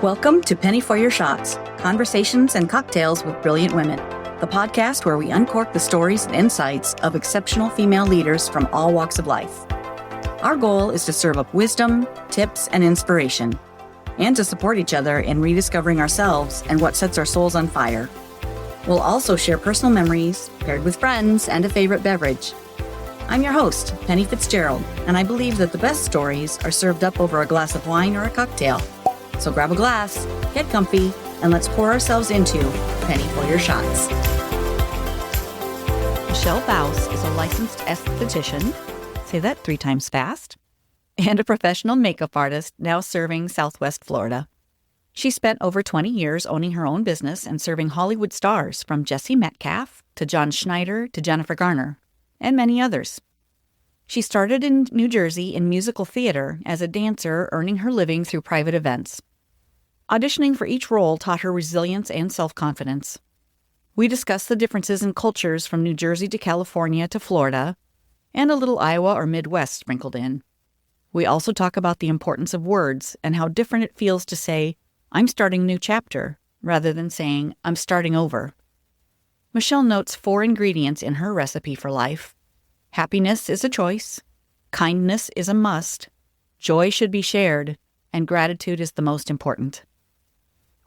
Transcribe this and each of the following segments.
Welcome to Penny for Your Shots, Conversations and Cocktails with Brilliant Women, the podcast where we uncork the stories and insights of exceptional female leaders from all walks of life. Our goal is to serve up wisdom, tips, and inspiration, and to support each other in rediscovering ourselves and what sets our souls on fire. We'll also share personal memories, paired with friends and a favorite beverage. I'm your host, Penny Fitzgerald, and I believe that the best stories are served up over a glass of wine or a cocktail. So grab a glass, get comfy, and let's pour ourselves into Penny for Your Shots. Michelle Bouse is a licensed esthetician, say that 3 times fast, and a professional makeup artist now serving Southwest Florida. She spent over 20 years owning her own business and serving Hollywood stars from Jesse Metcalfe to John Schneider to Jennifer Garner, and many others. She started in New Jersey in musical theater as a dancer, earning her living through private events. Auditioning for each role taught her resilience and self-confidence. We discuss the differences in cultures from New Jersey to California to Florida, and a little Iowa or Midwest sprinkled in. We also talk about the importance of words and how different it feels to say, "I'm starting a new chapter," rather than saying, "I'm starting over." Michelle notes 4 ingredients in her recipe for life. Happiness is a choice, kindness is a must, joy should be shared, and gratitude is the most important.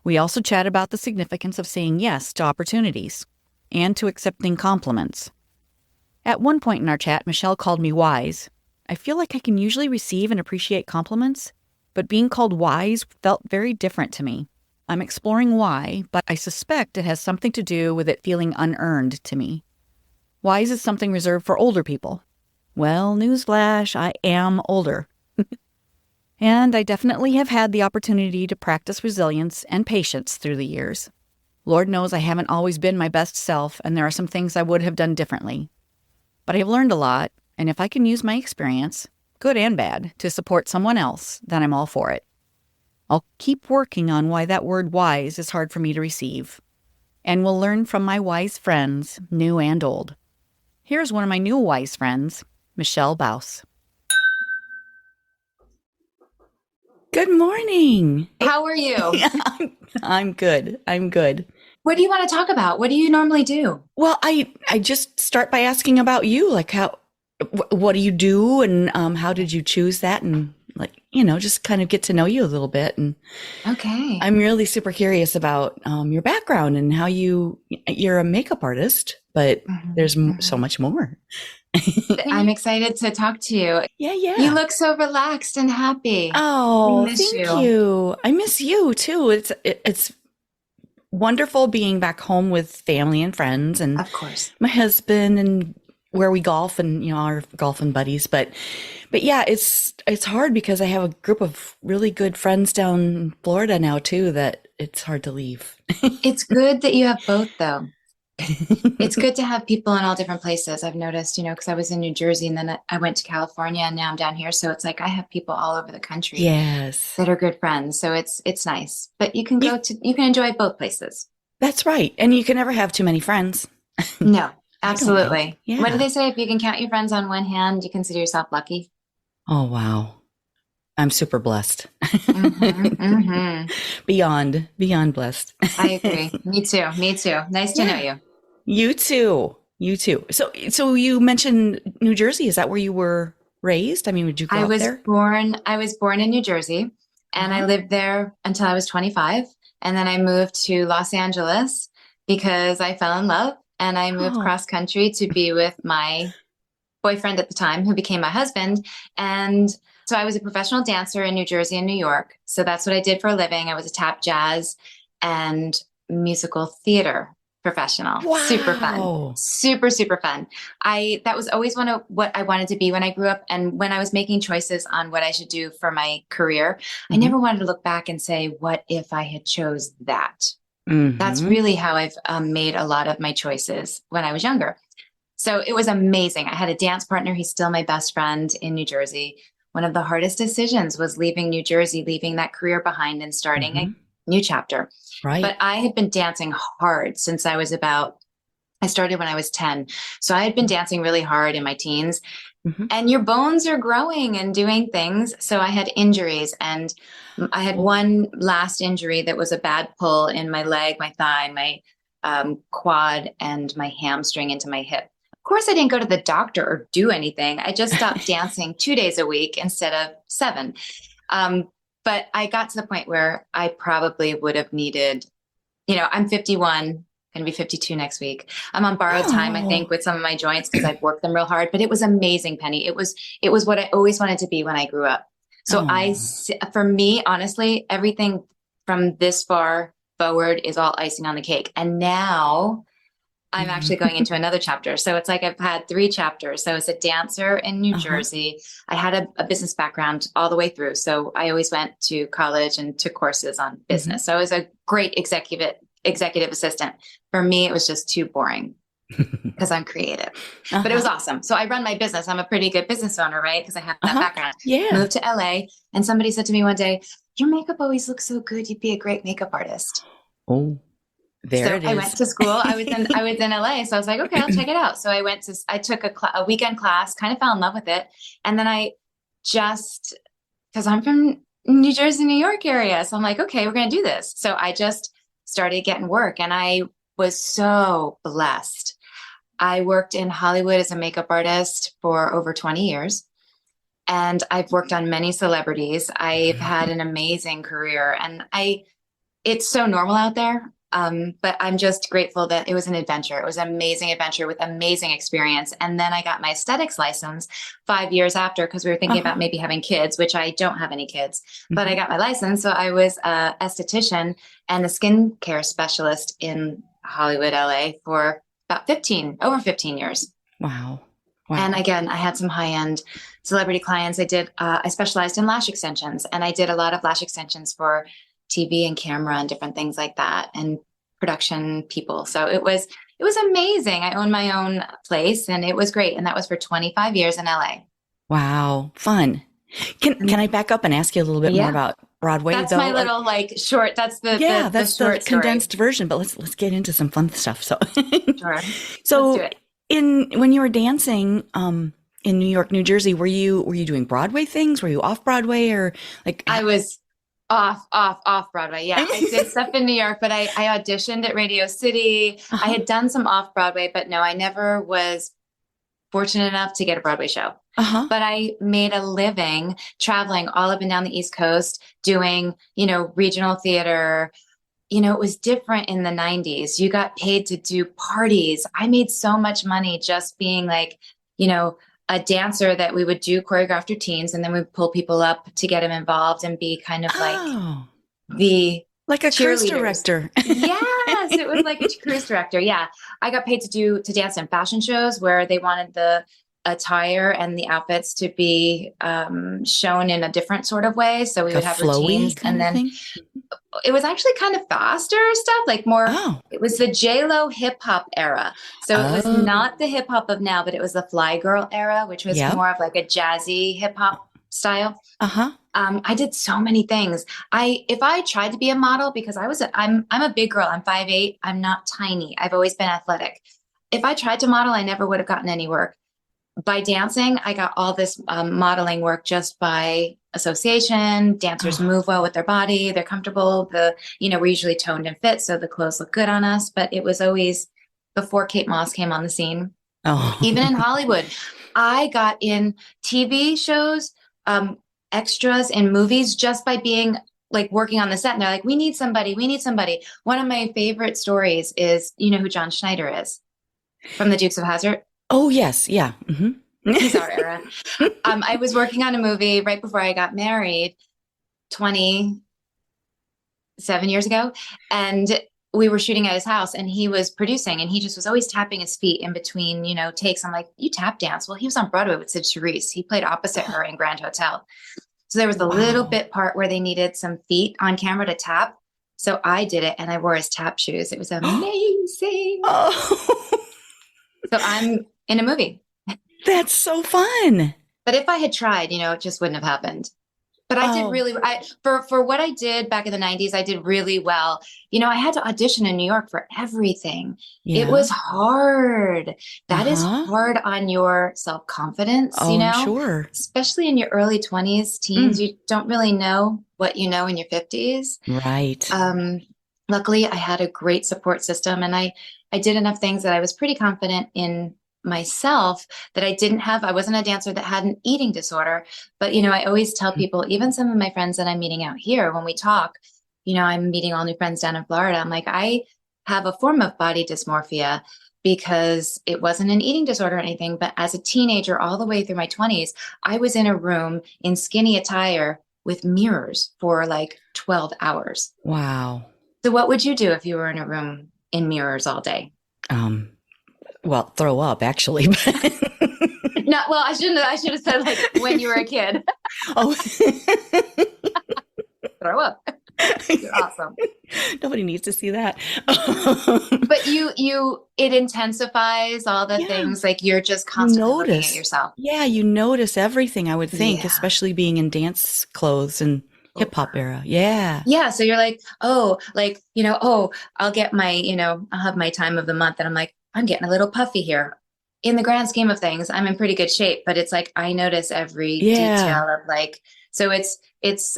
We also chat about the significance of saying yes to opportunities and to accepting compliments. At one point in our chat, Michelle called me wise. I feel like I can usually receive and appreciate compliments, but being called wise felt very different to me. I'm exploring why, but I suspect it has something to do with it feeling unearned to me. Wise is something reserved for older people. Well, newsflash, I am older. And I definitely have had the opportunity to practice resilience and patience through the years. Lord knows I haven't always been my best self, and there are some things I would have done differently. But I've learned a lot, and if I can use my experience, good and bad, to support someone else, then I'm all for it. I'll keep working on why that word wise is hard for me to receive. And we'll learn from my wise friends, new and old. Here's one of my new wise friends, Michelle Bouse. Good morning. How are you? I'm good. What do you want to talk about? What do you normally do? Well, I just start by asking about you, like what do you do, and how did you choose that, and just kind of get to know you a little bit. And okay, I'm really super curious about your background and how you're a makeup artist, but there's so much more. I'm excited to talk to you. Yeah. You look so relaxed and happy. Oh, thank you. I miss you too. It's wonderful being back home with family and friends, and of course, my husband, and where we golf, and our golfing buddies. But yeah, it's hard because I have a group of really good friends down in Florida now too that it's hard to leave. It's good that you have both, though. It's good to have people in all different places. I've noticed, because I was in New Jersey and then I went to California and now I'm down here. So it's like I have people all over the country. Yes, that are good friends. So it's nice. But you can you can enjoy both places. That's right. And you can never have too many friends. No, absolutely. Yeah. What do they say? If you can count your friends on one hand, you consider yourself lucky. Oh, wow. I'm super blessed. Beyond blessed. I agree. Me too. Nice to know you. You too. So you mentioned New Jersey. Is that where you were raised? I mean, would you go there? I was born in New Jersey, and I lived there until I was 25. And then I moved to Los Angeles because I fell in love, and I moved cross country to be with my boyfriend at the time, who became my husband. And so I was a professional dancer in New Jersey and New York. So that's what I did for a living. I was a tap, jazz, and musical theater professional. Wow. Super fun. Super, super fun. That was always one of what I wanted to be when I grew up. And when I was making choices on what I should do for my career, I never wanted to look back and say, what if I had chose that? That's really how I've made a lot of my choices when I was younger. So it was amazing. I had a dance partner. He's still my best friend in New Jersey. One of the hardest decisions was leaving New Jersey, leaving that career behind and starting a new chapter. Right. But I had been dancing hard since I started when I was 10. So I had been dancing really hard in my teens. Mhm. and your bones are growing and doing things. So I had injuries, and I had Oh. one last injury that was a bad pull in my leg, my thigh, my quad, and my hamstring into my hip. Of course, I didn't go to the doctor or do anything. I just stopped dancing 2 days a week instead of 7. Um, but I got to the point where I probably would have needed, I'm 51, going to be 52 next week. I'm on borrowed time, I think, Oh. with some of my joints because I've worked them real hard, but it was amazing, Penny. It was what I always wanted to be when I grew up. So Oh. for me, honestly, everything from this far forward is all icing on the cake. And now I'm actually going into another chapter. So it's like I've had 3 chapters. So I was a dancer in New Uh-huh. Jersey. I had a business background all the way through. So I always went to college and took courses on Mhm. business. So I was a great executive assistant. For me, it was just too boring because I'm creative. But it was Uh-huh. awesome. So I run my business. I'm a pretty good business owner, right? Because I have that Uh-huh. background. Yeah. Moved to LA, and somebody said to me one day, "Your makeup always looks so good. You'd be a great makeup artist." Oh, there So it I is. went to school. I was in LA, so I was like, okay, I'll check it out. So I took a weekend class, kind of fell in love with it, and then I just because I'm from New Jersey, New York area, so I'm like, okay, we're gonna do this. So I just started getting work, and I was so blessed. I worked in Hollywood as a makeup artist for over 20 years. And I've worked on many celebrities. I've had an amazing career, and it's so normal out there. But I'm just grateful that it was an adventure. It was an amazing adventure with amazing experience. And then I got my aesthetics license 5 years after because we were thinking Uh-huh. about maybe having kids, which I don't have any kids, but I Mhm. got my license. So I was a esthetician and a skincare specialist in Hollywood, LA for about over 15 years. Wow. And Wow. again, I had some high-end celebrity clients. I specialized in lash extensions, and I did a lot of lash extensions for TV and camera and different things like that, and production people. So it was amazing. I owned my own place, and it was great. And that was for 25 years in LA. Wow. Fun. Can And I back up and ask you a little bit more yeah, about Broadway that's my though? Or little like short. That's the yeah, the the that's the short story. condensed version, but let's get into some fun stuff. So Sure, let's do so it. in when you were dancing in New York, New Jersey, were you doing Broadway things? Were you off Broadway or like I was off Broadway. Yeah, I did stuff in New York, but I auditioned at Radio City. I uh-huh. had done some off Broadway, but no, I never was fortunate enough to get a Broadway show. Uh-huh. But I made a living traveling all up and down the East Coast doing, regional theater. It was different in the 90s. You got paid to do parties. I made so much money just being like, you know, a dancer that we would do choreographed routines, and then we'd pull people up to get them involved and be kind of like Oh, the like a cruise cheerleaders. director. Yes, it was like a cruise director. Yeah. I got paid to dance in fashion shows where they wanted the attire and the outfits to be shown in a different sort of way. So we Like a would have routines, flowy and kind of then thing? it was actually kind of faster stuff, like more. Oh. It was the J-Lo hip hop era. So it was Oh. not the hip hop of now, but it was the Fly Girl era, which was Yep. more of like a jazzy hip hop style. Uh-huh. I did so many things. If I tried to be a model, because I'm a big girl. I'm 5'8". I'm not tiny. I've always been athletic. If I tried to model, I never would have gotten any work. By dancing, I got all this modeling work just by association. Dancers Oh. move well with their body. They're comfortable. We're usually toned and fit, so the clothes look good on us. But it was always before Kate Moss came on the scene. Oh. Even in Hollywood, I got in TV shows, extras in movies just by being like working on the set. And they're like, we need somebody. We need somebody. One of my favorite stories is, you know who John Schneider is from the Dukes of Hazzard? Oh, yes. Yeah. He's our era. I was working on a movie right before I got married 27 years ago. And we were shooting at his house, and he was producing, and he just was always tapping his feet in between, takes. I'm like, you tap dance? Well, he was on Broadway with Sid Charisse. He played opposite her in Grand Hotel. So there was a little Wow. bit part where they needed some feet on camera to tap. So I did it, and I wore his tap shoes. It was amazing. Oh, So I'm in a movie. that's so fun. But if I had tried, it just wouldn't have happened. But I did Oh, really, for what I did back in the 90s, I did really well. I had to audition in New York for everything. It yeah. was hard. That is Uh-huh. hard on your self-confidence, Oh, I'm sure. especially in your early 20s, teens. Mm, You don't really know what you know in your 50s. right. Um, Luckily, I had a great support system, and I did enough things that I was pretty confident in myself that I didn't have. I wasn't a dancer that had an eating disorder, but I always tell people, even some of my friends that I'm meeting out here, when we talk, I'm meeting all new friends down in Florida. I'm like, I have a form of body dysmorphia because it wasn't an eating disorder or anything, but as a teenager, all the way through my 20s, I was in a room in skinny attire with mirrors for like 12 hours. Wow. So what would you do if you were in a room in mirrors all day? Um, well, throw up actually. No, well, I should have said like when you were a kid. Oh, Throw up. You're awesome. nobody needs to see that. But it intensifies all the Yeah, things, like you're just you constantly looking at notice. yourself. Yeah, you notice everything, I would think, Yeah. especially being in dance clothes and hip hop era. Yeah. Yeah. So you're like, oh, like, oh, I'll get my, I'll have my time of the month. And I'm like, I'm getting a little puffy here. In the grand scheme of things, I'm in pretty good shape, but it's like I notice every detail Yeah. of like, so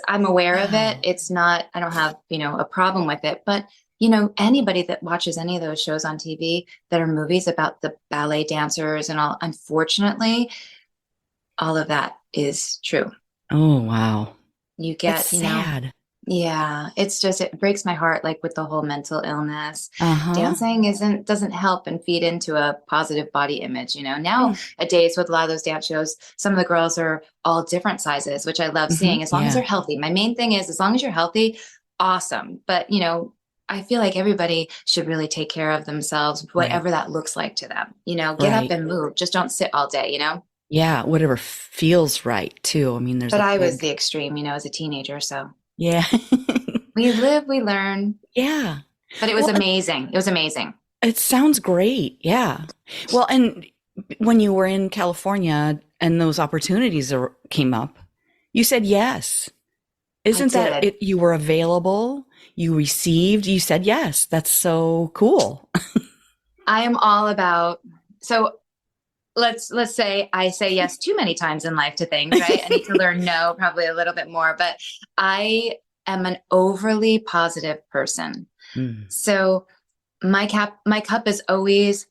I'm aware of it. Wow. It's not, I don't have, a problem with it. But, anybody that watches any of those shows on TV that are movies about the ballet dancers and all, unfortunately, all of that is true. Oh, wow. You That's get, sad. yeah, it's just it breaks my heart like with the whole mental illness. Uh-huh. Dancing doesn't help and feed into a positive body image. Mm, Nowadays with a lot of those dance shows, some of the girls are all different sizes, which I love seeing as long as yeah, they're healthy. My main thing is as long as you're healthy, awesome. But I feel like everybody should really take care of themselves, right. whatever that looks like to them. Get up Right. and move. Just don't sit all day. Yeah, whatever feels right too. I mean, there's But a I was big the extreme, as a teenager. So yeah. we live, we learn. Yeah. But it was Well, amazing. It was amazing. it sounds great. Yeah. Well, and when you were in California and those opportunities came up, you said yes. I Isn't that did. it? You were available, you received, you said yes. That's so cool. I am all about, so let's say I say yes too many times in life to things, right? I need to learn no probably a little bit more, but I am an overly positive person. Mm. So my cup is always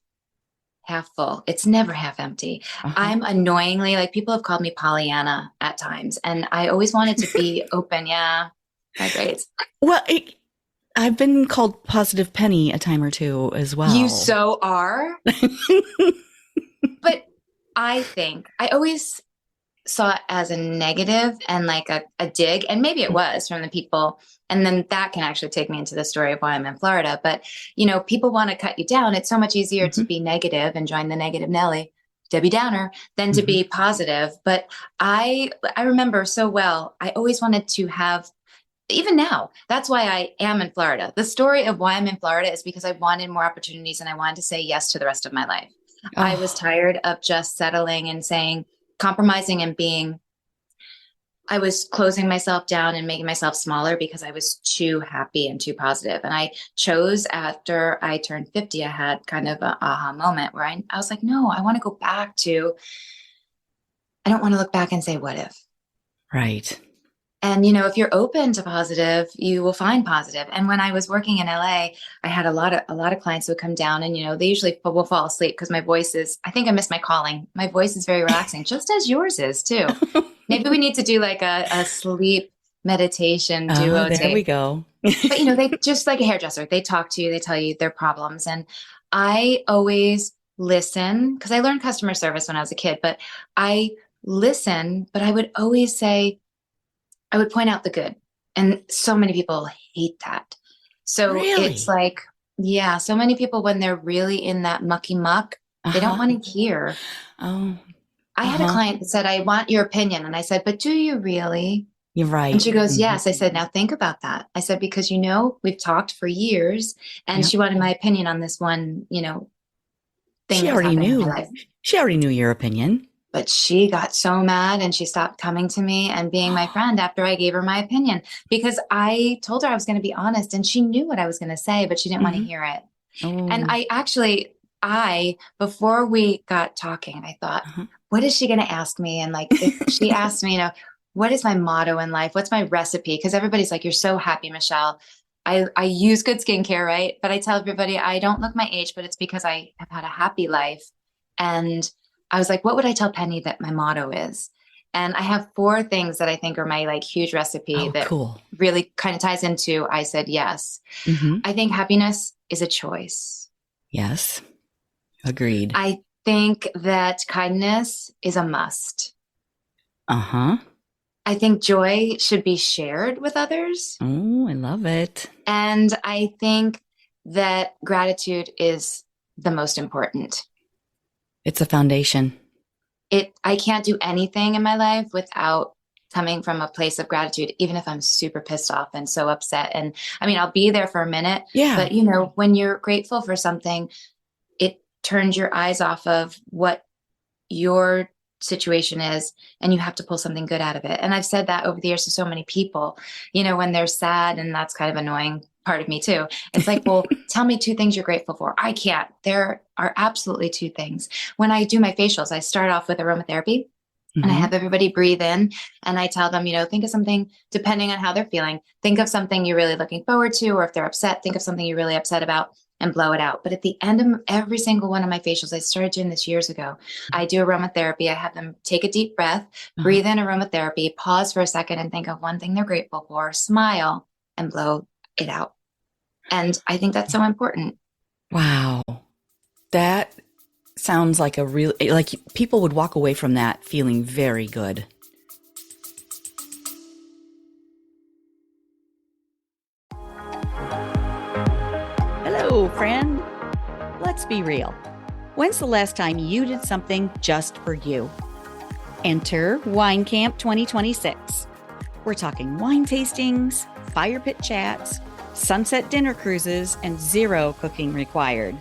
half full. It's never half empty. Uh-huh. I'm annoyingly, like, people have called me Pollyanna at times, and I always wanted to be open. Yeah. My grades. Well, I've been called Positive Penny a time or two as You well. so are. But I think I always saw it as a negative and like a dig, and maybe it was from the people. And then that can actually take me into the story of why I'm in Florida. But, people want to cut you down. It's so much easier to Hmm. be negative and join the negative Nelly, Debbie Downer, than to Hmm. be positive. But I remember so well, I always wanted to have, even now, that's why I am in Florida. The story of why I'm in Florida is because I wanted more opportunities and I wanted to say yes to the rest of my life. I was Oh, tired of just settling and saying, compromising and being, I was closing myself down and making myself smaller because I was too happy and too positive. And I chose, after I turned 50, I had kind of an aha moment where I was like, no, I want to go back to, I don't want to look back and say, what if? right. And, if you're open to positive, you will find positive. And when I was working in LA, I had a lot of clients who would come down and, they usually will fall asleep because my voice is, I think I miss my calling. My voice is very relaxing, just as yours is too. Maybe we need to do like a sleep meditation Oh, duo there we tape. go. But, they just like a hairdresser, they talk to you, they tell you their problems. And I always listen because I learned customer service when I was a kid, but I listen, but I would always say, I would point out the good. And so many people hate that. So it's Really? like, yeah, so many people, when they're really in that mucky muck, they don't Uh-huh. want to hear. Oh, I had a uh-huh. client that said, I want your opinion. And I said, but do you really? You're And right. she goes, Hmm. yes. I said, now think about that. I said, because, we've talked for years, and Yep. she wanted my opinion on this one, thing She that was already happening in her knew. life. She already knew your opinion. But she got so mad and she stopped coming to me and being my friend after I gave her my opinion because I told her I was going to be honest and she knew what I was going to say, but she didn't want to Hmm. hear it. And Oh. before we got talking, I thought, Uh-huh. what is she going to ask me? And like, if she asked me, what is my motto in life? What's my recipe? Because everybody's like, you're so happy, Michelle. I use good skincare, right? But I tell everybody I don't look my age, but it's because I have had a happy life. And I was like, what would I tell Penny that my motto is? And I have four things that I think are my like huge recipe Oh, that cool. really kind of ties into I said yes. Hmm. I think happiness is a choice. Yes. Agreed. I think that kindness is a must. Uh-huh. I think joy should be shared with others. Oh, I love it. And I think that gratitude is the most important. It's a foundation. I can't do anything in my life without coming from a place of gratitude, even if I'm super pissed off and so upset. And I mean, I'll be there for a minute, Yeah. but when you're grateful for something, it turns your eyes off of what your situation is and you have to pull something good out of it. And I've said that over the years to so many people, when they're sad, and that's kind of annoying part of me too. It's like, well, tell me two things you're grateful for. I can't. There are absolutely two things. When I do my facials, I start off with aromatherapy. And I Hmm. have everybody breathe in and I tell them, think of something, depending on how they're feeling, think of something you're really looking forward to, or if they're upset, think of something you're really upset about and blow it out. But at the end of every single one of my facials, I started doing this years ago. I do aromatherapy. I have them take a deep breath, Uh-huh. breathe in aromatherapy, pause for a second and think of one thing they're grateful for, smile and blow it out. And I think that's so important. Wow. That sounds like like people would walk away from that feeling very good. Hello, friend. Let's be real. When's the last time you did something just for you? Enter Wine Camp 2026. We're talking wine tastings, fire pit chats, sunset dinner cruises, and zero cooking required.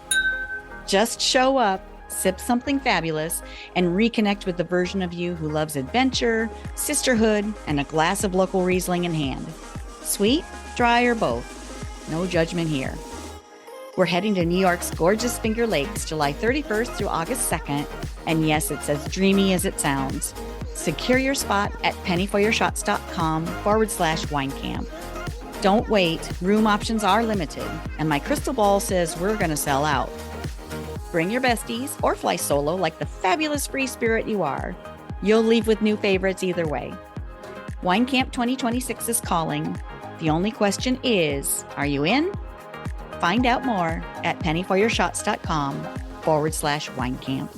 Just show up, sip something fabulous, and reconnect with the version of you who loves adventure, sisterhood, and a glass of local Riesling in hand. Sweet, dry, or both. No judgment here. We're heading to New York's gorgeous Finger Lakes, July 31st through August 2nd. And yes, it's as dreamy as it sounds. Secure your spot at pennyforyourshots.com/wine camp. Don't wait, room options are limited, and my crystal ball says we're going to sell out. Bring your besties or fly solo like the fabulous free spirit you are. You'll leave with new favorites either way. Wine Camp 2026 is calling. The only question is, are you in? Find out more at pennyforyourshots.com/wine camp.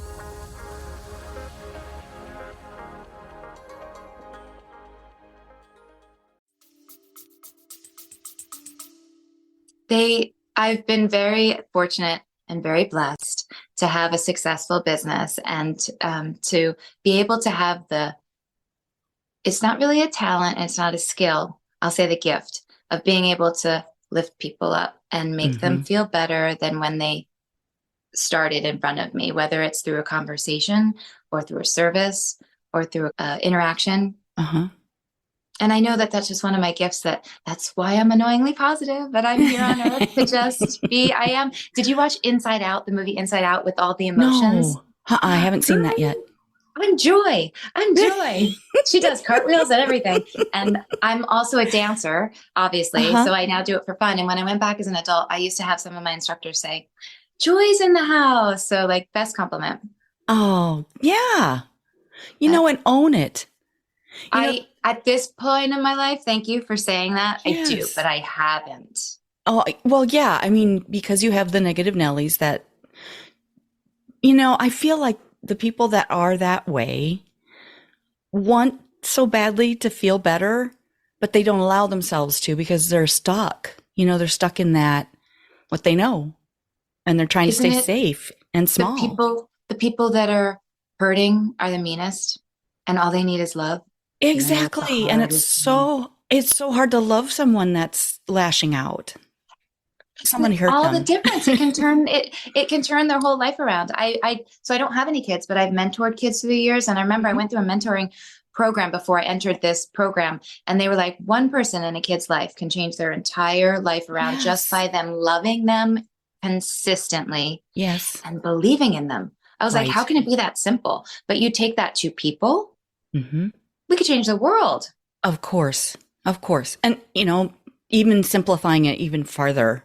I've been very fortunate and very blessed to have a successful business and to be able to have it's not really a talent and it's not a skill. I'll say the gift of being able to lift people up and make them feel better than when they started in front of me, whether it's through a conversation or through a service or through interaction. Uh-huh. And I know that that's just one of my gifts. That's why I'm annoyingly positive that I'm here on earth to just be. I am. Did you watch Inside Out, the movie Inside Out with all the emotions? No, I haven't seen that yet. I'm Joy. I'm Joy. She does cartwheels and everything. And I'm also a dancer, obviously. Uh-huh. So I now do it for fun. And when I went back as an adult, I used to have some of my instructors say, Joy's in the house. So like best compliment. Oh, yeah. And own it. At this point in my life, thank you for saying that. Yes. I do, but I haven't. Oh, well, yeah. I mean, because you have the negative Nellies that, I feel like the people that are that way want so badly to feel better, but they don't allow themselves to because they're stuck. They're stuck in that, what they know, and they're trying to stay safe and small. The people that are hurting are the meanest, and all they need is love. Exactly. And it's so hard to love someone that's lashing out. Somebody hurt All the them. difference it can turn their whole life around. So I don't have any kids, but I've mentored kids through the years. And I remember I Mhm. went through a mentoring program before I entered this program. And they were like, one person in a kid's life can change their entire life around just Yes. by them loving them consistently Yes. and believing in them. I was like, how Right. can it be that simple? But you take that to people, Hmm. we could change the world. Of course. Of course. And, even simplifying it even farther,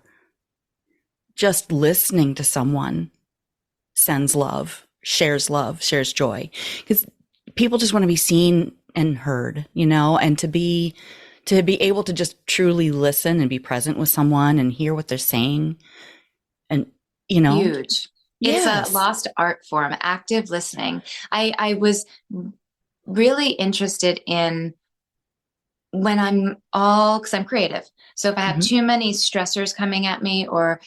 just listening to someone sends love, shares joy. Because people just want to be seen and heard, and to be able to just truly listen and be present with someone and hear what they're saying. And, you know, Huge. It's a yes. lost art form, active listening. I was really interested in when because I'm creative. So if I have Hmm. too many stressors coming at me or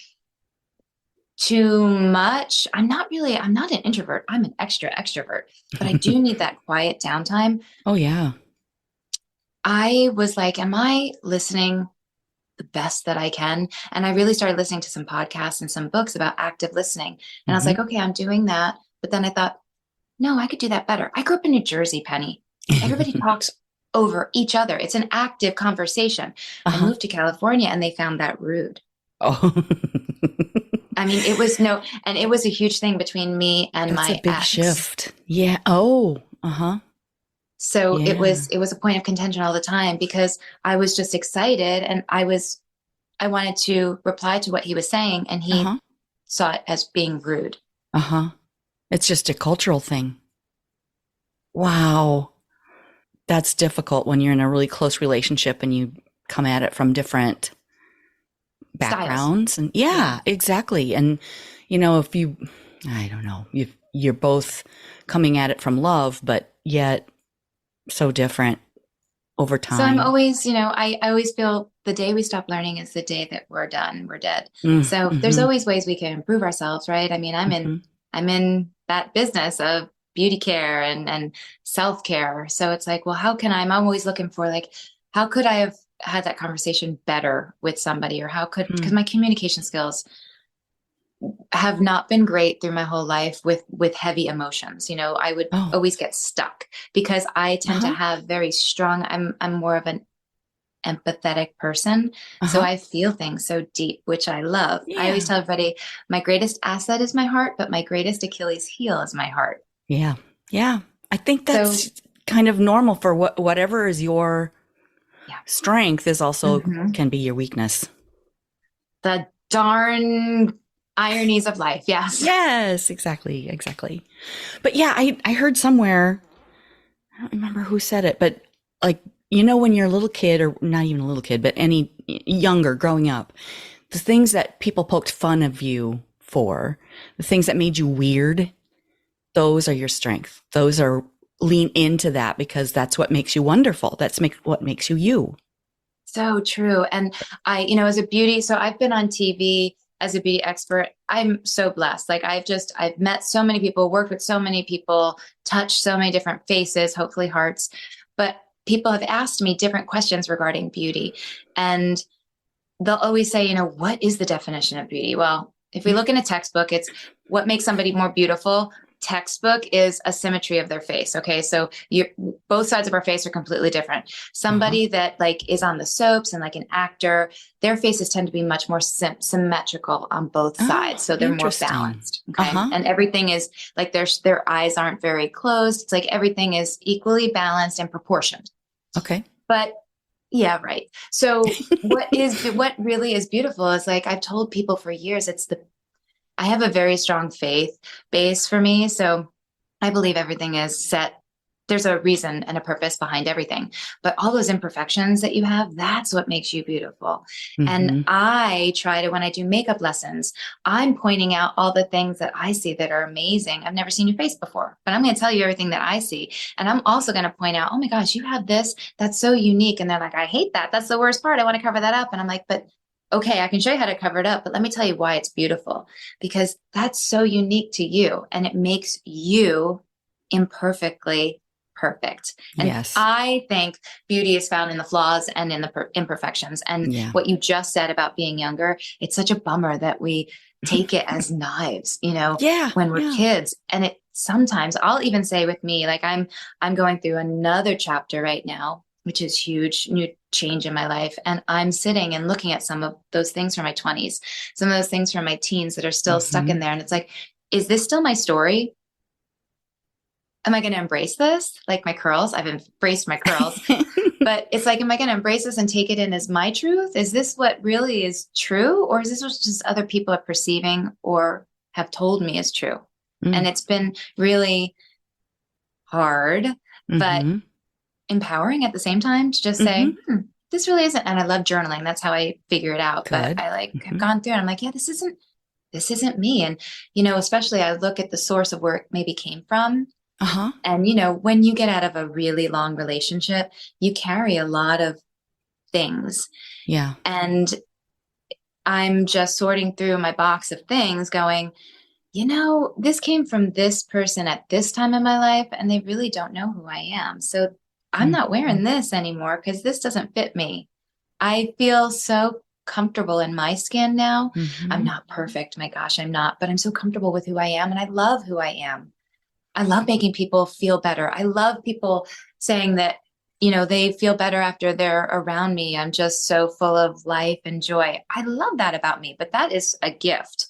too much, I'm not an introvert. I'm an extrovert, but I do need that quiet downtime. Oh, yeah. I was like, am I listening the best that I can? And I really started listening to some podcasts and some books about active listening. And I was Hmm. like, okay, I'm doing that. But then I thought, no, I could do that better. I grew up in New Jersey, Penny. Everybody talks over each other. It's an active conversation. I Uh-huh. moved to California and they found that rude. Oh, I mean, it was a huge thing between me and that's a my big ex. shift. Yeah. Oh, uh-huh. So Yeah. it was a point of contention all the time because I was just excited and I wanted to reply to what he was saying and he Uh-huh. saw it as being rude. Uh-huh. It's just a cultural thing. Wow. That's difficult when you're in a really close relationship and you come at it from different Styles. backgrounds. And Yeah. yeah, exactly. And, if I don't know, you're both coming at it from love, but yet so different over So I'm time. always, I always feel the day we stop learning is the day that we're done, we're dead. So there's Mm-hmm. always ways we can improve ourselves, right? I mean, Mm-hmm. I'm in that business of beauty care and self-care. So it's like, well, I'm always looking for like, how could I have had that conversation better with somebody or because Mm. my communication skills have not been great through my whole life with heavy emotions. I would Oh, always get stuck because I tend to uh-huh. have very strong, I'm more of an empathetic person. So Uh-huh. I feel things so deep, which I love. I always Yeah. tell everybody my greatest asset is my heart, but my greatest Achilles heel is my heart. Yeah. Yeah. I think So that's kind of normal for whatever is your yeah. strength is also Mhm. can be your weakness. The darn ironies of life. Yes. Yes, exactly, exactly. But yeah, I heard somewhere, I don't remember who said it, but like, when you're a little kid, or not even a little kid, but any younger growing up, the things that people poked fun of you for, the things that made you weird, those are your strength. Those are lean into that because that's what makes you wonderful. What makes you you. So true. And so I've been on TV as a beauty expert. I'm so blessed. Like I've met so many people, worked with so many people, touched so many different faces, hopefully hearts. But people have asked me different questions regarding beauty. And they'll always say, what is the definition of beauty? Well, if we look in a textbook, it's what makes somebody more beautiful. Textbook is a symmetry of their face. Okay. So both sides of our face are completely different. Uh-huh. Somebody that like is on the soaps and like an actor, their faces tend to be much more symmetrical on both Oh, sides. So they're more interesting. balanced. Okay. Uh-huh. And everything is like their eyes aren't very closed. It's like everything is equally balanced and proportioned. Okay. But yeah, right. So what really is beautiful is like I've told people for years, I have a very strong faith base for me. So I believe everything is set. There's a reason and a purpose behind everything. But all those imperfections that you have, that's what makes you beautiful. And Mm-hmm. I try to, when I do makeup lessons, I'm pointing out all the things that I see that are amazing. I've never seen your face before, but I'm going to tell you everything that I see. And I'm also going to point out, oh my gosh, you have this. That's so unique. And they're like, I hate that. That's the worst part. I want to cover that up. And I'm like, but okay, I can show you how to cover it up, but let me tell you why it's beautiful because that's so unique to you and it makes you imperfectly perfect. And Yes. I think beauty is found in the flaws and in the imperfections. And Yeah. what you just said about being younger, it's such a bummer that we take it as knives, Yeah. when we're Yeah. kids. And it sometimes, I'll even say with me, like I'm going through another chapter right now, which is huge, new change in my life. And I'm sitting and looking at some of those things from my 20s, some of those things from my teens that are still stuck in there. And it's like, is this still my story? Am I going to embrace this? Like my curls, I've embraced my curls, but it's like, am I going to embrace this and take it in as my truth? Is this what really is true? Or is this what just other people are perceiving or have told me is true? And it's been really hard, but empowering at the same time to just say, this really isn't. And I love journaling. That's how I figure it out. Good. But I have gone through and I'm like, yeah, this isn't me. And, especially I look at the source of where it maybe came from. And, when you get out of a really long relationship, you carry a lot of things. Yeah. And I'm just sorting through my box of things going, this came from this person at this time in my life, and they really don't know who I am. So I'm not wearing this anymore because this doesn't fit me. I feel so comfortable in my skin now. I'm not perfect. My gosh, I'm not, but I'm so comfortable with who I am. And I love who I am. I love making people feel better. I love people saying that, they feel better after they're around me. I'm just so full of life and joy. I love that about me, but that is a gift.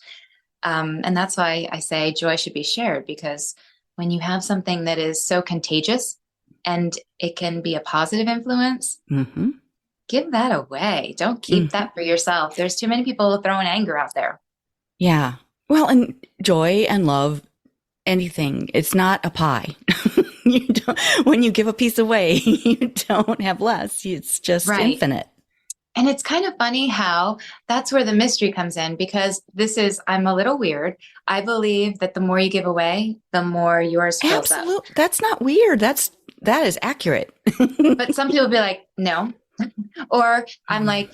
And that's why I say joy should be shared, because when you have something that is so contagious and it can be a positive influence, give that away. Don't keep that for yourself. There's too many people throwing anger out there. Yeah. Well, and joy and love, anything. It's not a pie. When you give a piece away, you don't have less. It's just infinite. And it's kind of funny how that's where the mystery comes in, because I'm a little weird. I believe that the more you give away, the more yours fills up. Absolutely. That's not weird. That is accurate. But some people be like, no. Or I'm like,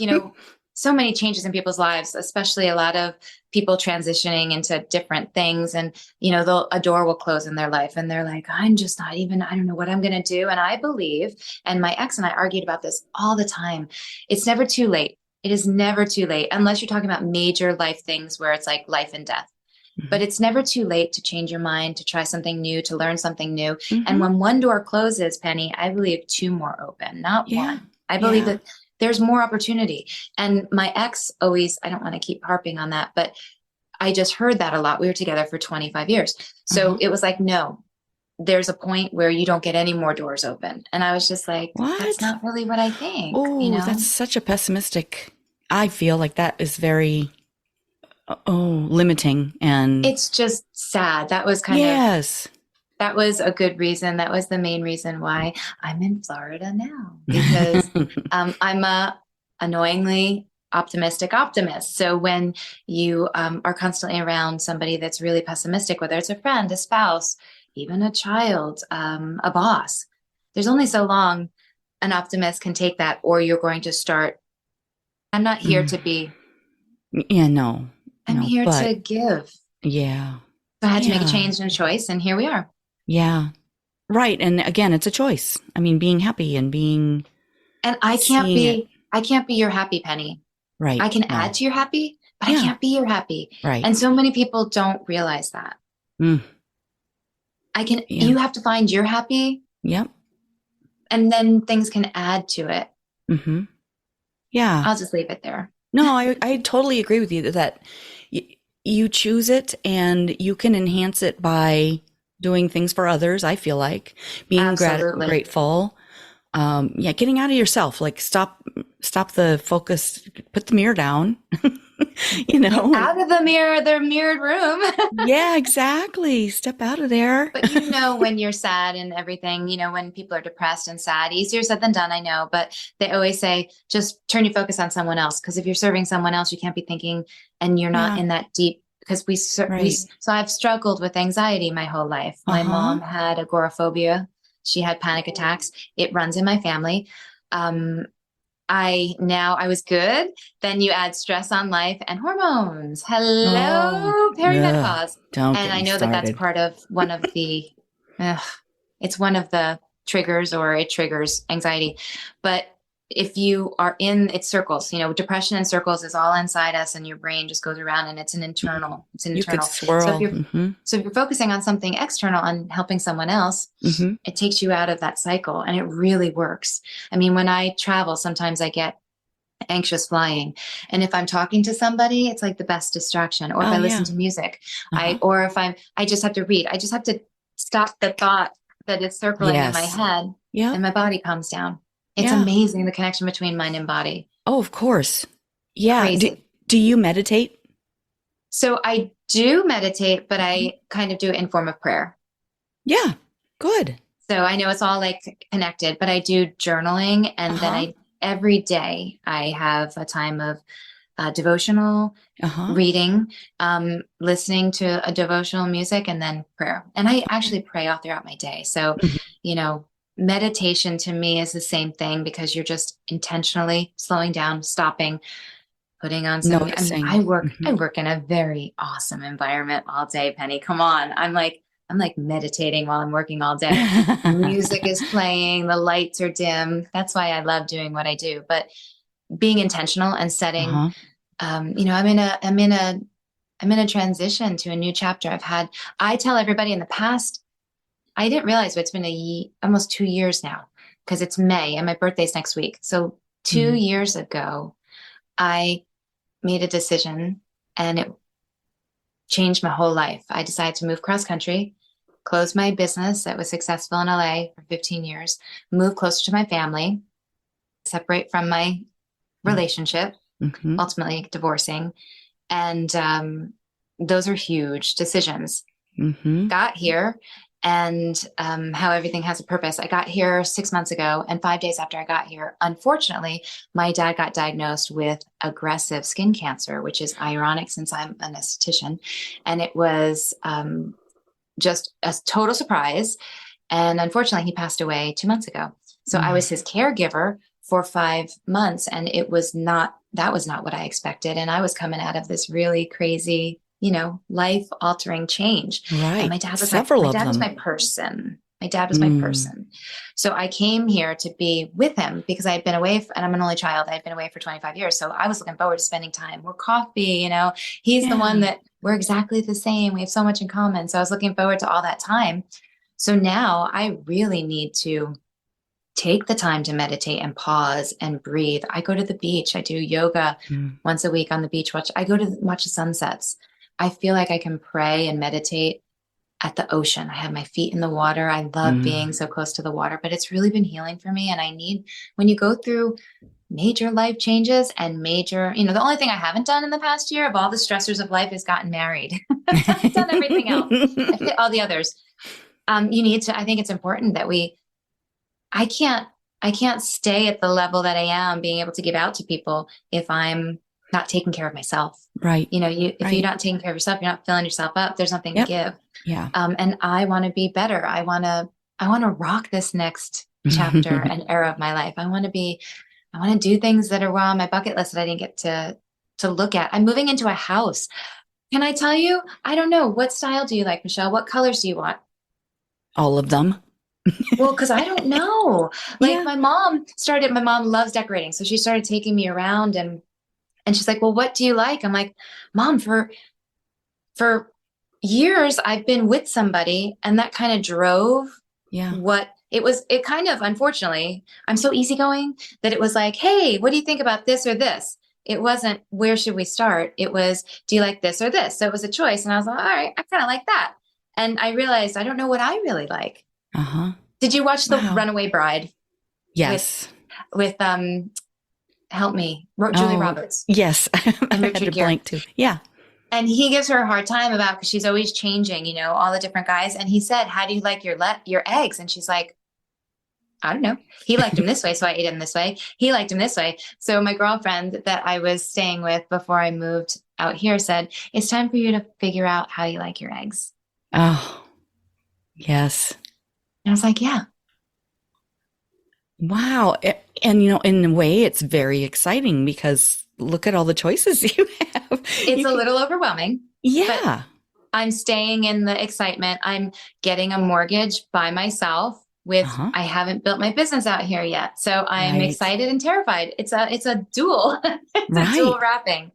so many changes in people's lives, especially a lot of people transitioning into different things. And, a door will close in their life and they're like, I don't know what I'm going to do. And I believe, and my ex and I argued about this all the time. It's never too late. It is never too late, unless you're talking about major life things where it's like life and death. But it's never too late to change your mind, to try something new, to learn something new. And when one door closes, Penny, I believe two more open, not one. I believe that there's more opportunity. And my ex always, I don't want to keep harping on that, but I just heard that a lot. We were together for 25 years. So it was like, no, there's a point where you don't get any more doors open. And I was just like, that's not really what I think. Oh, that's such a pessimistic. I feel like that is very, limiting. And it's just sad. That was that was a good reason. That was the main reason why I'm in Florida now, because I'm a annoyingly optimistic optimist. So when you are constantly around somebody that's really pessimistic, whether it's a friend, a spouse, even a child, a boss, there's only so long an optimist can take that, or you're going to start. I'm not here to be. Yeah, no. I'm here to give. Yeah. So I had to make a change and a choice, and here we are. Yeah. Right. And again, it's a choice. I mean, being happy and being. And I can't be your happy, Penny. Right. I can add to your happy, but I can't be your happy. Right. And so many people don't realize that. You have to find your happy. Yep. And then things can add to it. Yeah. I'll just leave it there. No, I totally agree with you that you choose it and you can enhance it by doing things for others. I feel like being grateful. Getting out of yourself, like stop the focus, put the mirror down, out of the mirrored room. Yeah, exactly. Step out of there. But when you're sad and everything, when people are depressed and sad, easier said than done, I know, but they always say, just turn your focus on someone else. Because if you're serving someone else, you can't be thinking, and you're not in that deep, because so I've struggled with anxiety my whole life. My mom had agoraphobia. She had panic attacks. It runs in my family. I was good. Then you add stress on life and hormones. Hello, perimenopause. And I know that that's part of one of the, it's one of the triggers or it triggers anxiety. But if you are in its circles, depression in circles is all inside us and your brain just goes around and it's an internal, You could So swirl. if you're focusing on something external and helping someone else, it takes you out of that cycle and it really works. I mean, when I travel, sometimes I get anxious flying. And if I'm talking to somebody, it's like the best distraction. Or if I listen to music, or if I just have to read, I just have to stop the thought that is circling in my head and my body calms down. It's amazing, the connection between mind and body. Oh, of course. Yeah. Crazy. Do you meditate? So I do meditate, but I kind of do it in form of prayer. Yeah. Good. So I know it's all like connected, but I do journaling. And then every day I have a time of devotional reading, listening to a devotional music, and then prayer. And I actually pray all throughout my day. So, meditation to me is the same thing, because you're just intentionally slowing down, stopping, putting on some. Noticing. I work in a very awesome environment all day, Penny. Come on. I'm like meditating while I'm working all day. Music is playing, the lights are dim. That's why I love doing what I do. But being intentional and setting, I'm in a transition to a new chapter. I tell everybody in the past, I didn't realize, but it's been almost 2 years now, because it's May and my birthday's next week. So 2 years ago, I made a decision and it changed my whole life. I decided to move cross country, close my business that was successful in LA for 15 years, move closer to my family, separate from my relationship, ultimately divorcing. And those are huge decisions. Got here, and how everything has a purpose. I got here 6 months ago, and 5 days after I got here, unfortunately, my dad got diagnosed with aggressive skin cancer, which is ironic since I'm an esthetician. And it was just a total surprise. And unfortunately, he passed away 2 months ago. So I was his caregiver for 5 months, and that was not what I expected. And I was coming out of this really crazy, life altering change. Right. And my dad was my person. My dad was my person. So I came here to be with him because I had been away, and I'm an only child. I had been away for 25 years. So I was looking forward to spending time. We're coffee, he's the one that we're exactly the same. We have so much in common. So I was looking forward to all that time. So now I really need to take the time to meditate and pause and breathe. I go to the beach. I do yoga once a week on the beach. I go to watch the sunsets. I feel like I can pray and meditate at the ocean. I have my feet in the water. I love being so close to the water, but it's really been healing for me. And when you go through major life changes and major, the only thing I haven't done in the past year of all the stressors of life is gotten married. I've done everything else. I fit all the others. I think it's important that I can't stay at the level that I am being able to give out to people if I'm not taking care of myself. Right. If you're not taking care of yourself, you're not filling yourself up, there's nothing to give. Yeah. And I want to be better. I want to rock this next chapter and era of my life. I want to do things that are on my bucket list that I didn't get to look at. I'm moving into a house. Can I tell you? I don't know. What style do you like, Michelle? What colors do you want? All of them. Well, because I don't know. My mom loves decorating. So she started taking me around and she's like, well, what do you like? I'm like, Mom, for years, I've been with somebody, and that kind of drove what it was. It kind of, unfortunately, I'm so easygoing that it was like, hey, what do you think about this or this? It wasn't, where should we start? It was, do you like this or this? So it was a choice. And I was like, all right, I kind of like that. And I realized I don't know what I really like. Did you watch The Runaway Bride? Yes. With help me, Julie Roberts. Yes. I had to blank too. Yeah. And he gives her a hard time because she's always changing, all the different guys. And he said, how do you like your eggs? And she's like, I don't know. He liked him this way, so I ate him this way. He liked him this way. So my girlfriend that I was staying with before I moved out here said, it's time for you to figure out how you like your eggs. Oh, yes. And I was like, yeah. Wow. And, in a way, it's very exciting because look at all the choices you have. It's a little overwhelming. Yeah. I'm staying in the excitement. I'm getting a mortgage by myself Uh-huh. I haven't built my business out here yet. So I'm Right. excited and terrified. It's a dual, it's a dual Right. wrapping,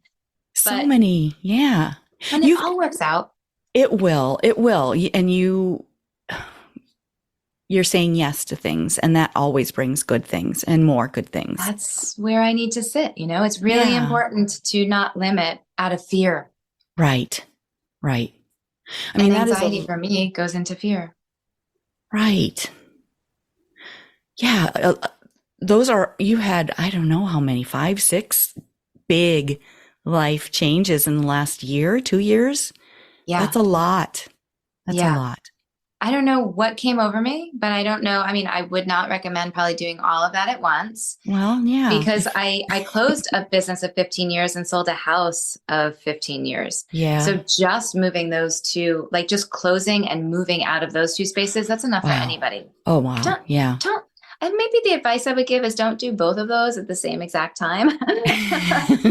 So but, many. Yeah. and it You've, all works out. it will. It will. And you're saying yes to things, and that always brings good things and more good things. That's where I need to sit. It's really Yeah. important to not limit out of fear. Right. Right. I And mean, that is anxiety for me goes into fear. right. Yeah. Those are, you had, I don't know how many, 5, 6 big life changes in the last year, 2 years. Yeah. That's a lot. That's a Yeah. lot. I don't know what came over me, but I don't know. I mean, I would not recommend probably doing all of that at once Well, yeah. because I closed a business of 15 years and sold a house of 15 years. Yeah. So just moving those two, like just closing and moving out of those two spaces, that's enough for Wow. anybody. Oh, wow. Don't, Yeah. don't, and maybe the advice I would give is don't do both of those at the same exact time.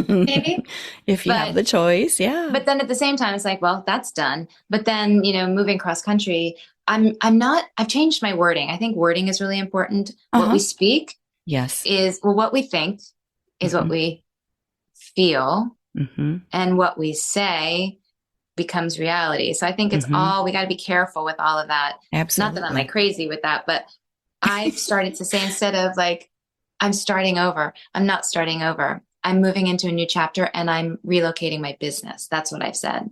Maybe. If you have But the choice. Yeah. but then at the same time, it's like, well, that's done. But then, moving cross country, I've changed my wording. I think wording is really important. What we Uh-huh. speak Yes. is, well, what we think is what Mm-hmm. we feel, Mm-hmm. and what we say becomes reality. So I think Mm-hmm. we got to be careful with all of that. Not that I'm like Absolutely. crazy with that, but I've started to say, instead of like, I'm starting over, I'm not starting over. I'm moving into a new chapter and I'm relocating my business. That's what I've said.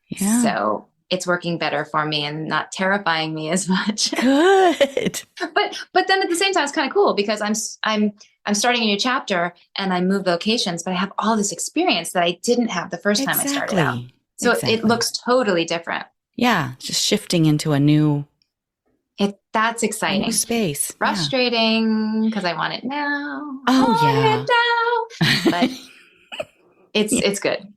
Yeah. So it's working better for me and not terrifying me as much. Good. But then at the same time, it's kind of cool because I'm starting a new chapter and I move locations, but I have all this experience that I didn't have the first time I started out. Exactly. So it Exactly. looks totally different. Yeah. Just shifting into a new That's a new exciting. space. Yeah. Frustrating because I want it now. I Oh, want yeah. it now. But Yeah. it's good. And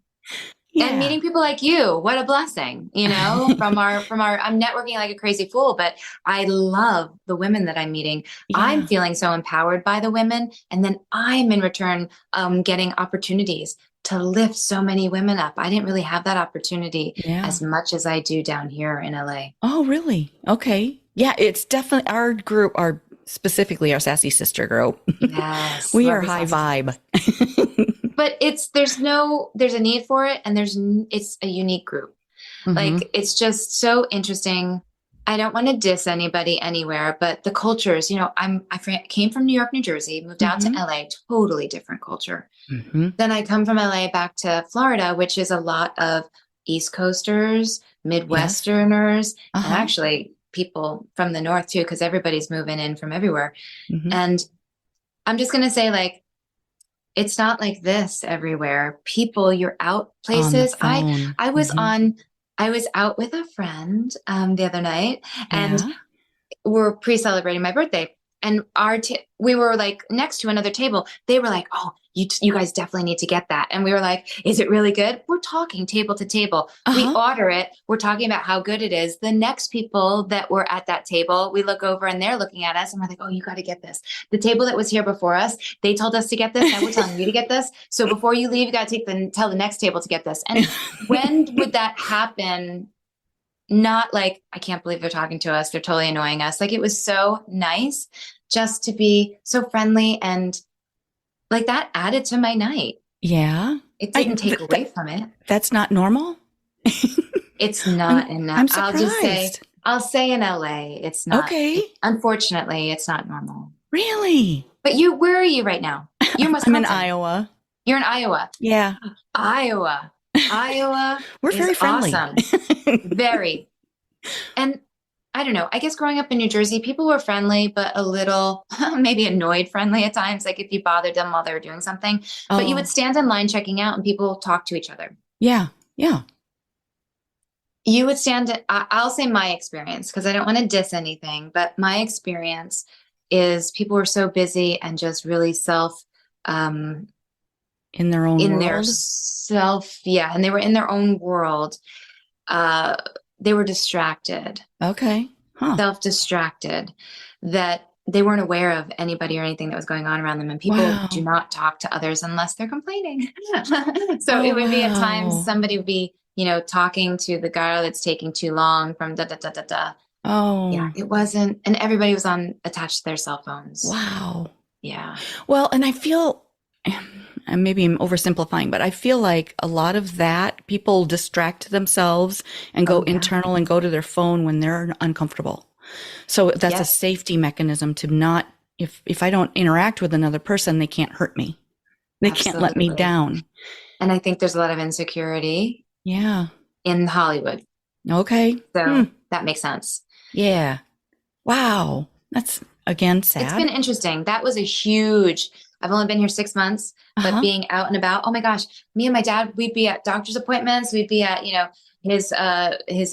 Yeah. meeting people like you, what a blessing, from our I'm networking like a crazy fool, but I love the women that I'm meeting. I'm Yeah. feeling so empowered by the women, and then I'm in return getting opportunities to lift so many women up. I didn't really have that opportunity Yeah. as much as I do down here in LA. Oh, really? Okay. Yeah, it's definitely our group, specifically our Sassy Sister group. Yes, We love are the high sassy vibe. sisters. But there's a need for it, and it's a unique group. Hmm. Like, it's just so interesting. I don't want to diss anybody anywhere, but the cultures, came from New York, New Jersey, moved out to Hmm. LA, totally different culture. Hmm. Then I come from LA back to Florida, which is a lot of East Coasters, Yes. Midwesterners, and Uh-huh. actually people from the North too, because everybody's moving in from everywhere. Hmm. And I'm just going to say, like, it's not like this everywhere. People, you're out On the places. phone. I was Hmm. on, I was out with a friend the other night, and Yeah. we're pre-celebrating my birthday. And we were like next to another table. They were like, "Oh, you guys definitely need to get that." And we were like, "Is it really good?" We're talking table to table. We Uh-huh. order it. We're talking about how good it is. The next people that were at that table, we look over and they're looking at us and we're like, "Oh, you got to get this." The table that was here before us, they told us to get this. Now we're telling you to get this. So before you leave, you got to tell the next table to get this. And when would that happen? Not like, I can't believe they're talking to us, they're totally annoying us. Like, it was so nice just to be so friendly, and like that added to my night. Yeah. It I didn't take away from it. That's not normal. It's I'm not enough. I'm surprised. I'll say in LA, it's not. Okay. Unfortunately, it's not normal. Really? But where are you right now? You're in I'm in Wisconsin. Iowa. You're in Iowa. Yeah. Iowa. Iowa We're is very friendly. awesome. Very. And I don't know, I guess growing up in New Jersey, people were friendly, but a little maybe annoyed friendly at times, like if you bothered them while they were doing something. But you would Oh, stand in line checking out and people talk to each other. yeah. Yeah. You would I'll say my experience because I don't want to diss anything, but my experience is people were so busy and just really um, In their own in their world. yeah, and they were in their own world. Uh, they were distracted. Okay. Huh. Self-distracted, that they weren't aware of anybody or anything that was going on around them. And people do Wow. not talk to others unless they're complaining. So Oh, it would be at times wow. somebody would be, talking to the girl that's taking too long from da da da da da. Oh, it wasn't, and everybody was on attached to their cell phones. wow. Yeah. Well, and I feel, and maybe I'm oversimplifying, but I feel like a lot of that people distract themselves and go Oh, yeah. internal and go to their phone when they're uncomfortable. So that's a Yes, safety mechanism to not, if I don't interact with another person, they can't hurt me. They can't let me absolutely. down. And I think there's a lot of insecurity Yeah. in Hollywood. Okay. Hmm. So that makes sense. Yeah. Wow. That's again It's been sad. interesting. That was a huge, I've only been here 6 months, but Uh-huh. being out and about, oh my gosh, me and my dad, we'd be at doctor's appointments. We'd be at, his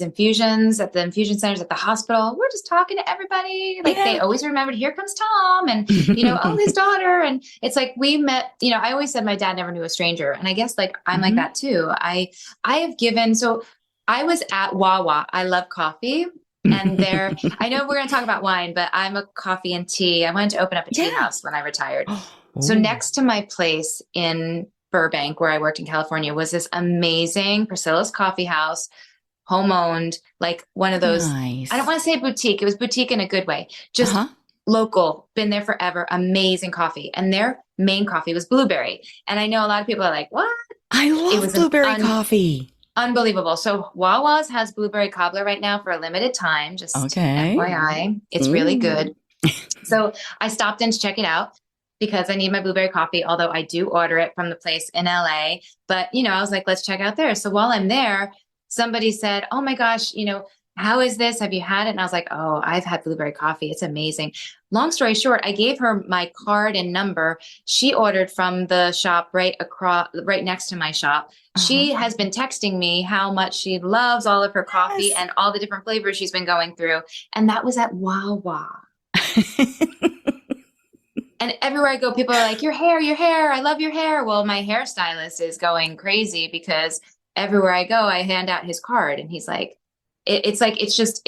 infusions at the infusion centers at the hospital. We're just talking to everybody. Like they Yeah. always remembered, here comes Tom and, oh, his daughter. And it's like we met, I always said my dad never knew a stranger. And I guess like I'm like Hmm. that too. I have given, so I was at Wawa. I love coffee. And there, I know we're going to talk about wine, but I'm a coffee and tea. I wanted to open up a tea Yeah. house when I retired. So Oh, next to my place in Burbank, where I worked in California, was this amazing Priscilla's Coffee House, home owned, like one of those. I don't nice. want to say boutique. It was boutique in a good way. Just Uh-huh. local, been there forever, amazing coffee. And their main coffee was blueberry. And I know a lot of people are like, what? I It love was an blueberry coffee. unbelievable. So Wawa's has blueberry cobbler right now for a limited time, just Okay. FYI. It's really Ooh. good. So I stopped in to check it out because I need my blueberry coffee, although I do order it from the place in LA. But, I was like, let's check out there. So while I'm there, somebody said, oh my gosh, how is this? Have you had it? And I was like, oh, I've had blueberry coffee. It's amazing. Long story short, I gave her my card and number. She ordered from the shop right next to my shop. Uh-huh. She has been texting me how much she loves all of her coffee Yes. and all the different flavors she's been going through. And that was at Wawa. And everywhere I go, people are like, your hair, I love your hair. Well, my hairstylist is going crazy because everywhere I go, I hand out his card. And he's like, it's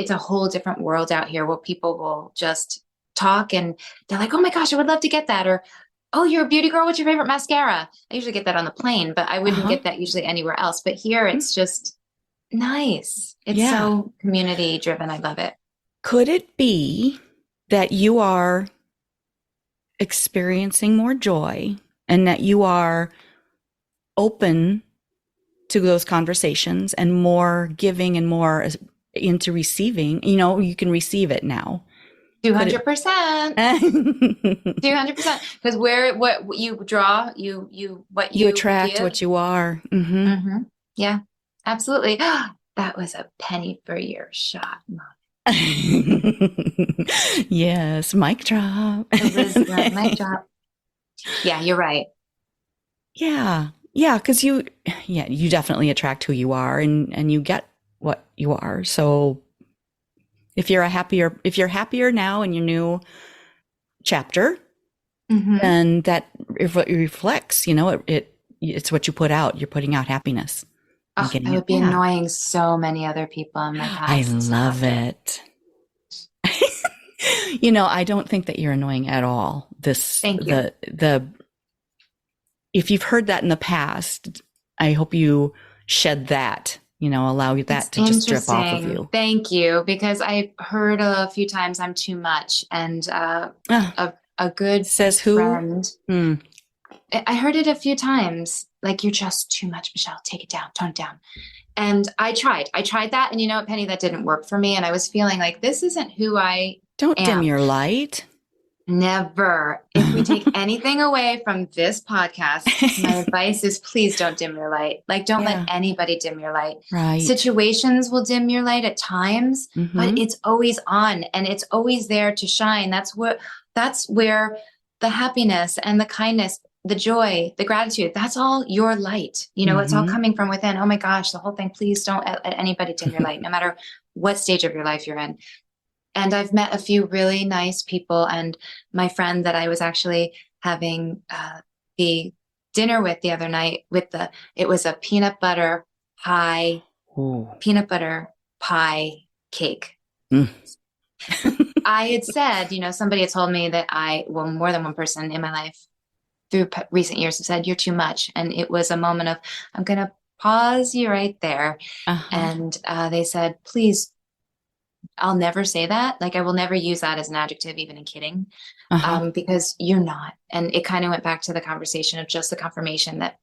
a whole different world out here where people will just talk and they're like, oh my gosh, I would love to get that. Or, oh, you're a beauty girl. What's your favorite mascara? I usually get that on the plane, but I wouldn't Uh-huh. get that usually anywhere else. But here it's just nice. It's Yeah. so community driven. I love it. Could it be that you are experiencing more joy and that you are open to those conversations and more giving and more into receiving? You can receive it now. Could it? 200%. 200%. Because what you draw, what You you attract give. what you are. Hmm. Hmm. Yeah, absolutely. That was a penny for your shot, Mom. Yes, mic drop. Elizabeth, mic drop. Yeah, you're right. Yeah. Yeah, because you definitely attract who you are and you get what you are. So if you're happier now in your new chapter, Hmm. then that reflects, it's what you put out. You're putting out happiness and Oh, getting I it would be back. annoying so many other people in my I past. Stop love it. it. I don't think that you're annoying at all. Thank you. If you've heard that in the past, I hope you shed that, allow It's that to just drip off of interesting. you. Thank you, because I heard a few times I'm too much, and Ah, a good says who? friend. Hmm. I heard it a few times, like, you're just too much, Michelle. Take it down, tone it down. And I tried that. And you know what, Penny, that didn't work for me. And I was feeling like this isn't who I Don't dim am. your light. Never. If we take anything away from this podcast, my advice is please don't dim your light. Like, don't let Yeah, anybody dim your light. right. Situations will dim your light at times, but Mm-hmm. it's always on and it's always there to shine. That's where the happiness and the kindness, the joy, the gratitude, that's all your light. It's all Mm-hmm. coming from within. Oh my gosh, the whole thing. Please don't let anybody dim your light, no matter what stage of your life you're in. And I've met a few really nice people. And my friend that I was actually having the dinner with the other night, it was a Ooh. peanut butter pie cake. Mm. I had said, somebody had told me that more than one person in my life through recent years have said, you're too much. And it was a moment of, I'm going to pause you right there. Uh-huh. And they said, please I'll never say that. Like I will never use that as an adjective, even in kidding, Uh-huh. because you're not. And it kind of went back to the conversation of just the confirmation that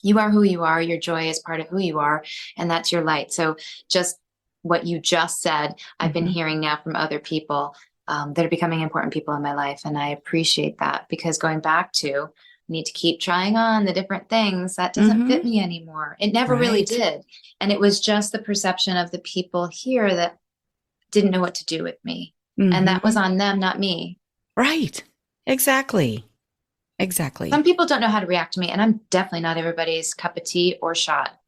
you are who you are. Your joy is part of who you are, and that's your light. So just what you just said, I've been Hmm. hearing now from other people that are becoming important people in my life. And I appreciate that because going back to need to keep trying on the different things that doesn't Hmm. fit me anymore. It never really Right. did. And it was just the perception of the people here that didn't know what to do with me. And that was Hmm. on them, not me. Right. Exactly. Exactly. Some people don't know how to react to me, and I'm definitely not everybody's cup of tea or shot,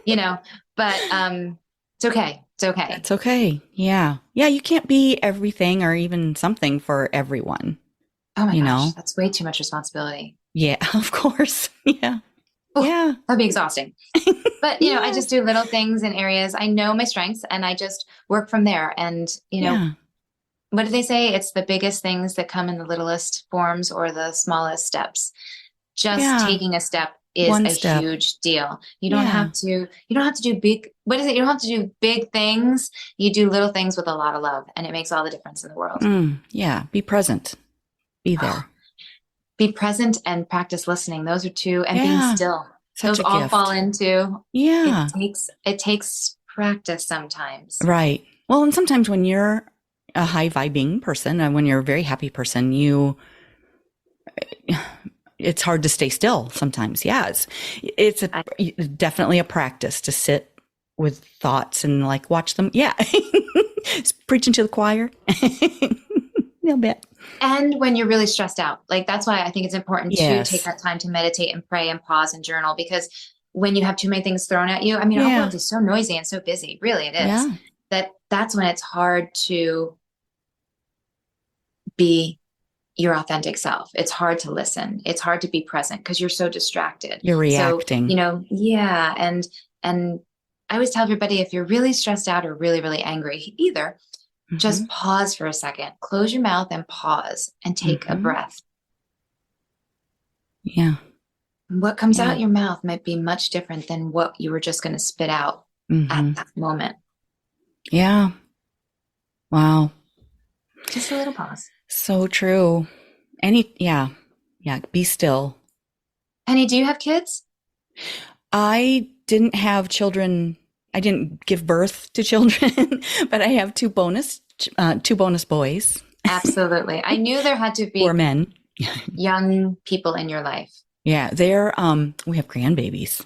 you know, but it's okay. It's okay. That's okay. Yeah. Yeah, you can't be everything or even something for everyone, Oh my you gosh, know? that's way too much responsibility. Yeah, of course. Yeah. Oh, Yeah. that'd be exhausting. But, I just Yes. do little things in areas. I know my strengths and I just work from there. And, Yeah. what do they say? It's the biggest things that come in the littlest forms or the smallest steps. Just Yeah. taking a step is One a step. huge deal. Yeah. You don't have to do big, what is it? You don't have to do big things. You do little things with a lot of love, and it makes all the difference in the world. Yeah. Be present. Be Oh, there. be present and practice listening. Those are two, and being Yeah. still. Such Those a all fall gift. into Yeah. it takes practice sometimes. Right. Well, and sometimes when you're a high vibing person and when you're a very happy person, it's hard to stay still sometimes. Yeah. It's I, definitely a practice to sit with thoughts and like watch them. Yeah. Preaching to the choir. A little bit. and when you're really stressed out, like that's why I think it's important to take Yes. that time to meditate and pray and pause and journal because when you have too many things thrown at you, I mean, our Yeah. world is so noisy and so busy, really it is, Yeah. that's when it's hard to be your authentic self. It's hard to listen. It's hard to be present because you're so distracted. You're So, reacting. yeah. And I always tell everybody if you're really stressed out or really, really angry, either Hmm. just pause for a second, close your mouth and pause and take a Hmm. breath. Yeah. What comes Yeah. out your mouth might be much different than what you were just going to spit out at Hmm. that moment. Yeah. Wow. Just a little pause. So true. Yeah. Yeah. Be still. Penny, do you have kids? I didn't have children. I didn't give birth to children, but I have two bonus boys Absolutely. I knew there had to who are be men. young people in your life. Yeah. We have grandbabies.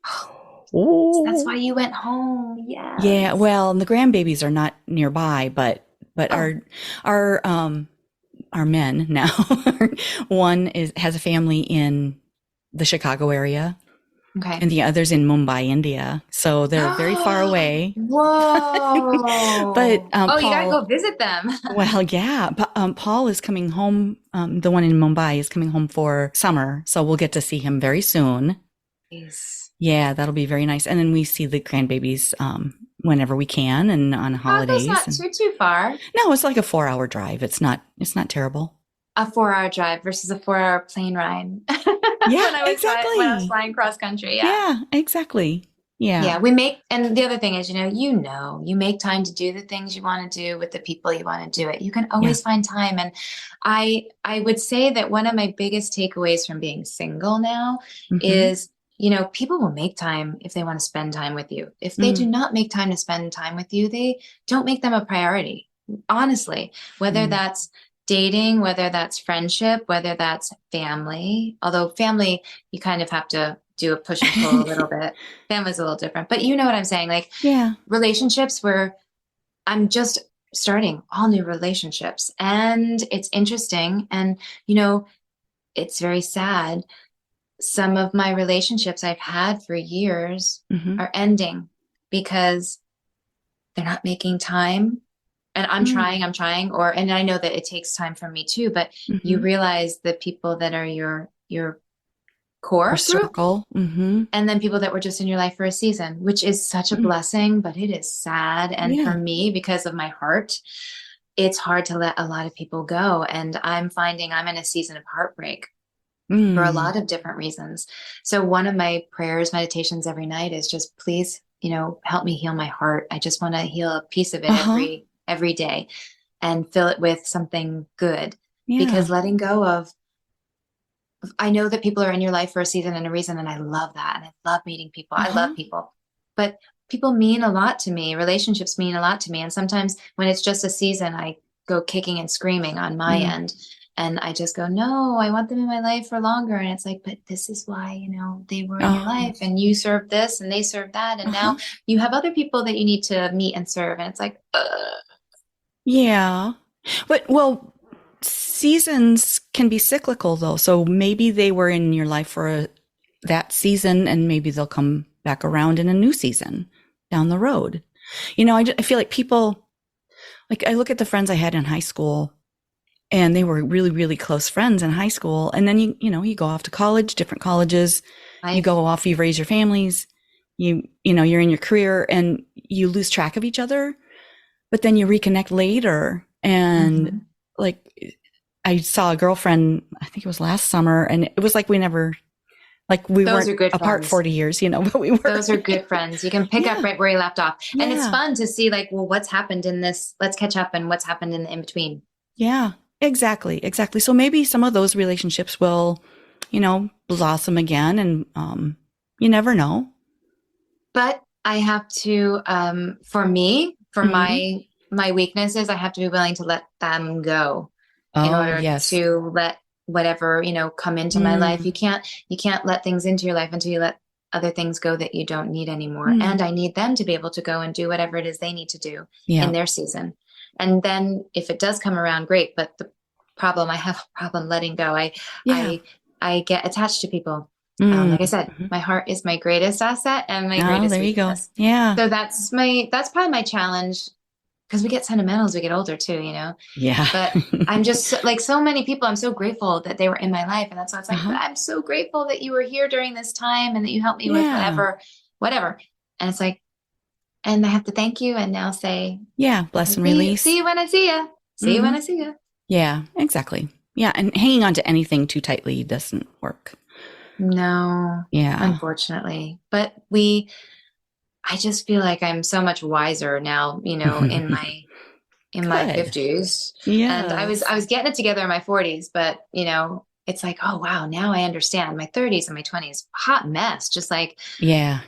That's why Oh. you went home. Yeah. Yes. Well, and the grandbabies are not nearby, but Oh, our our men now. One has a family in the Chicago area, okay. and the other's in Mumbai, India. So they're very far away. But Whoa. Oh, you got to Paul, go visit them. well, yeah, but Paul is coming home. The one in Mumbai is coming home for summer, so we'll get to see him very soon. Jeez. Yeah, that'll be very nice. And then we see the grandbabies whenever we can, and on Chicago's holidays. not And too far. no, it's like a 4 hour drive. It's not terrible. A 4 hour drive versus a 4 hour plane ride. Yeah, When I was exactly. flying cross country. Yeah. Yeah, exactly. Yeah. Yeah, and the other thing is, you make time to do the things you want to do with the people you want to do it. You can Yeah. always find time. And I would say that one of my biggest takeaways from being single now Hmm. is, people will make time if they want to spend time with you. If they do Mm, not make time to spend time with you, they don't make them a priority. Honestly, whether mm. that's dating, whether that's friendship, whether that's family, although family, you kind of have to do a push and pull a little bit. Family's a little different, but you know what I'm saying? Like Yeah. relationships where I'm just starting all new relationships and it's interesting. And, it's very sad. Some of my relationships I've had for years Hmm. are ending because they're not making time. And Mm, and I know that it takes time for me too, but you hmm. realize the people that are your Or core group circle. Hmm. and then people that were just in your life for a season, which is such a Mm, blessing, but it is sad. And for yeah. me, because of my heart, it's hard to let a lot of people go. And I'm finding I'm in a season of heartbreak for a Mm, lot of different reasons. So one of my prayers, meditations every night is just please, help me heal my heart. I just want to heal a piece of it Uh-huh. every day and fill it with something good. Yeah. Because letting go of, I know that people are in your life for a season and a reason, and I love that. And I love meeting people. I love Uh-huh. people. But people mean a lot to me. Relationships mean a lot to me. And sometimes when it's just a season, I go kicking and screaming on my Mm. end. And I just go, no, I want them in my life for longer. And it's like, but this is why, they were in your Oh. life and you served this and they served that. And now Uh-huh. you have other people that you need to meet and serve. And it's like, Yeah. But well, seasons can be cyclical though. So maybe they were in your life for that season and maybe they'll come back around in a new season down the road. I feel like people, like I look at the friends I had in high school and they were really, really close friends in high school. And then you go off to college, different colleges, you life. go off, you raise your families, you're in your career and you lose track of each other, but then you reconnect later. And Mhm. like, I saw a girlfriend, I think it was last summer, and it was like we Those weren't are good apart friends. 40 years, but we were. Those are good friends. You can pick up Yeah. right where you left off. And it's Yeah. fun to see like, well, what's happened in this? Let's catch up and what's happened in the in between. Yeah. Exactly. Exactly. So maybe some of those relationships will, blossom again. And, you never know. But I have to, for me, for Hmm. my weaknesses, I have to be willing to let them go in Oh, order yes. to let whatever, come into my life. Mm, You can't let things into your life until you let other things go that you don't need anymore. mm, And I need them to be able to go and do whatever it is they need to do yeah. in their season. And then if it does come around, great. But I have a problem letting go. Yeah. I, I get attached to people. Mm, Like I said, mhm. my heart is my greatest asset and my Oh, greatest there you go. weakness. Yeah. So that's probably my challenge because we get sentimental as we get older too. Yeah. But I'm just like so many people, I'm so grateful that they were in my life. And that's why it's like, but Uh-huh. I'm so grateful that you were here during this time and that you helped me with Yeah. whatever. And it's like, and I have to thank you and now say, Yeah. Bless and see release. you when I see you. See you Hmm. when I see you. Yeah, exactly. Yeah. And hanging on to anything too tightly doesn't work. No, Yeah. unfortunately. But I just feel like I'm so much wiser now, in my Good. 50s. And I was Yes. I was getting it together in my 40s, but it's like, oh wow, now I understand. My 30s and my 20s, hot mess. Just like Yeah.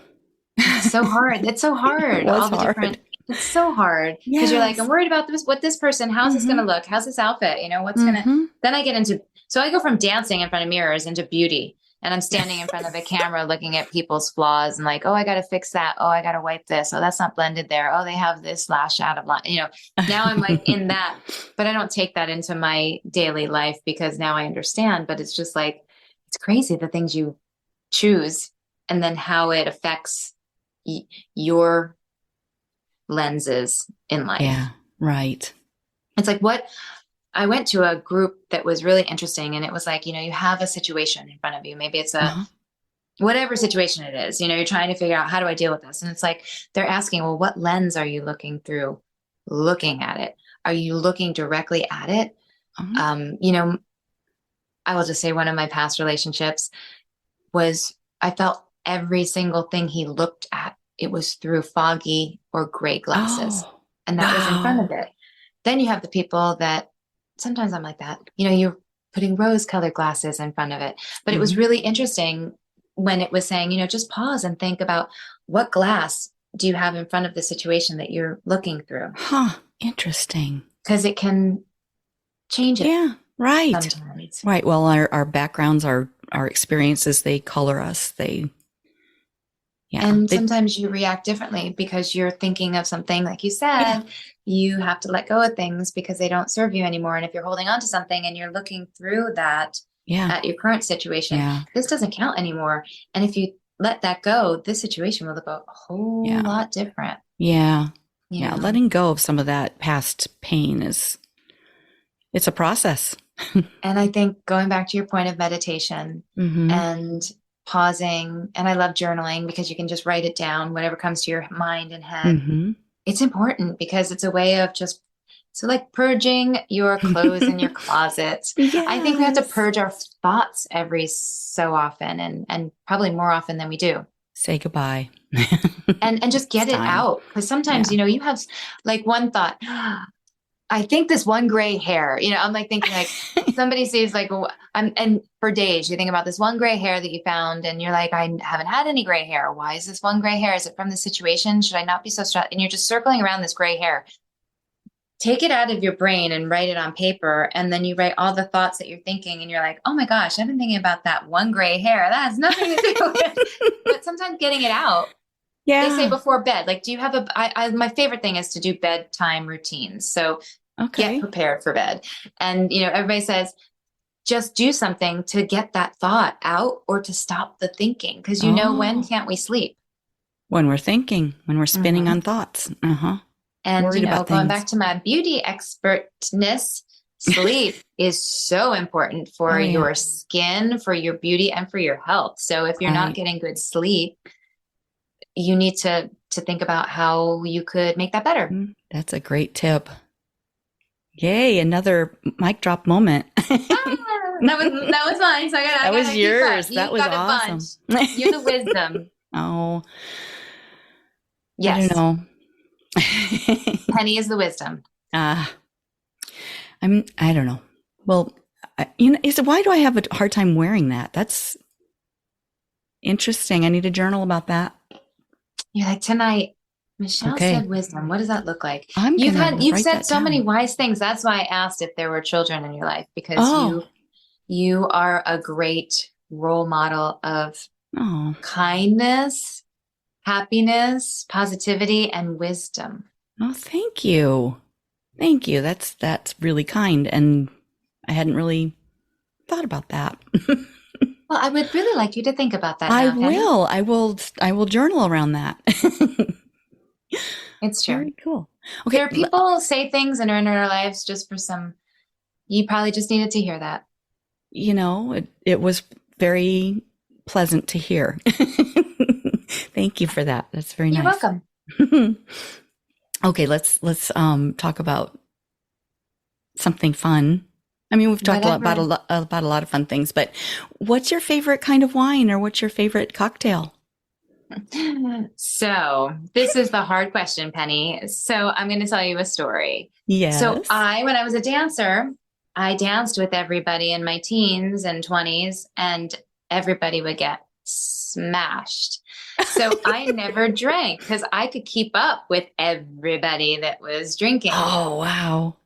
it's so hard. It's so It hard. was All the hard. different it's so hard because you're like, I'm Yes. worried about this person. How's this Mm-hmm. gonna look? How's this outfit? Mm-hmm. Then I get into so I go from dancing in front of mirrors into beauty. And I'm standing in front of a camera looking at people's flaws and like, oh, I got to fix that. Oh, I got to wipe this. Oh, that's not blended there. Oh, they have this lash out of line. Now I'm like in that, but I don't take that into my daily life because now I understand. But it's just like, it's crazy the things you choose and then how it affects your lenses in life. Yeah. Right. It's like what I went to a group that was really interesting and it was like, you have a situation in front of you. Maybe it's a Uh-huh. whatever situation it is, you're trying to figure out how do I deal with this? And it's like they're asking, well, what lens are you looking through looking at it? Are you looking directly at it? Uh-huh. I will just say one of my past relationships was I felt every single thing he looked at, it was through foggy or gray glasses. Oh, And that was in front of wow. it. Then you have the people that sometimes I'm like that, you're putting rose colored glasses in front of it. But it was Hmm. really interesting when it was saying, just pause and think about what glass do you have in front of the situation that you're looking through? Huh. Interesting. Because it can change it Yeah. Right. sometimes. Right. Well, our backgrounds, our experiences, they color us. Yeah. And sometimes you react differently because you're thinking of something, like you Yeah. said, you have to let go of things because they don't serve you anymore. And if you're holding on to something and you're looking through that Yeah. at your current situation, Yeah. this doesn't count anymore. And if you let that go, this situation will look a whole Yeah. lot different, Yeah. you Yeah. know? Letting go of some of that past pain it's a process. And I think going back to your point of meditation Hmm. and pausing, and I love journaling because you can just write it down, whatever comes to your mind and head. Hmm. It's important because it's a way of just so like purging your clothes in your closet. I think we have to Yes. purge our thoughts every so often and probably more often than we do. Say goodbye. And just It's get it time. out. Because sometimes, Yeah. you have like one thought, I think this one gray hair, I'm like thinking like somebody sees like, and for days you think about this one gray hair that you found and you're like, I haven't had any gray hair. Why is this one gray hair? Is it from the situation? Should I not be so stressed? And you're just circling around this gray hair. Take it out of your brain and write it on paper. And then you write all the thoughts that you're thinking and you're like, oh my gosh, I've been thinking about that one gray hair. That has nothing to do with it. But sometimes getting it out. They say Yeah. before bed, like, do you have my favorite thing is to do bedtime routines. So get Okay. prepared for bed. And, everybody says, just do something to get that thought out or to stop the thinking. Cause when Oh, can't we sleep? when we're thinking, when we're spinning Mhm. on thoughts. Uh-huh. And, Worried about going things. back to my beauty expertness, sleep is so important for Oh, yeah. your skin, for your beauty, and for your health. So if you're not Right. getting good sleep, you need to think about how you could make that better. That's a great tip. Yay, another mic drop moment. That was mine. So I That was gotta keep up. yours. That You've was got a awesome. bunch. You're the wisdom. Oh, I don't Yes. know. Penny is the wisdom. uh, I don't know. Well, why do I have a hard time wearing that? That's interesting. I need a journal about that. You're like, tonight, Michelle Okay. said wisdom. What does that look like? I'm gonna You've write said that so many down. wise things. That's why I asked if there were children in your life, because Oh, you are a great role model of oh, kindness, happiness, positivity, and wisdom. oh, thank you. Thank you. That's really kind. And I hadn't really thought about that. Well, I would really like you to think about that I now, Penny. will. I will journal around that. It's true. Very cool. There Okay. are people say things and are in our lives just for some, you probably just needed to hear that. It was very pleasant to hear. Thank you for that. That's very You're nice. welcome. Okay, let's talk about something fun. I mean, we've talked Whatever. about a lot of fun things, but what's your favorite kind of wine or what's your favorite cocktail? So this is the hard question, Penny. So I'm going to tell you a story. So Yes. when I was a dancer, I danced with everybody in my teens and 20s, and everybody would get smashed. So I never drank because I could keep up with everybody that was drinking. Oh, wow.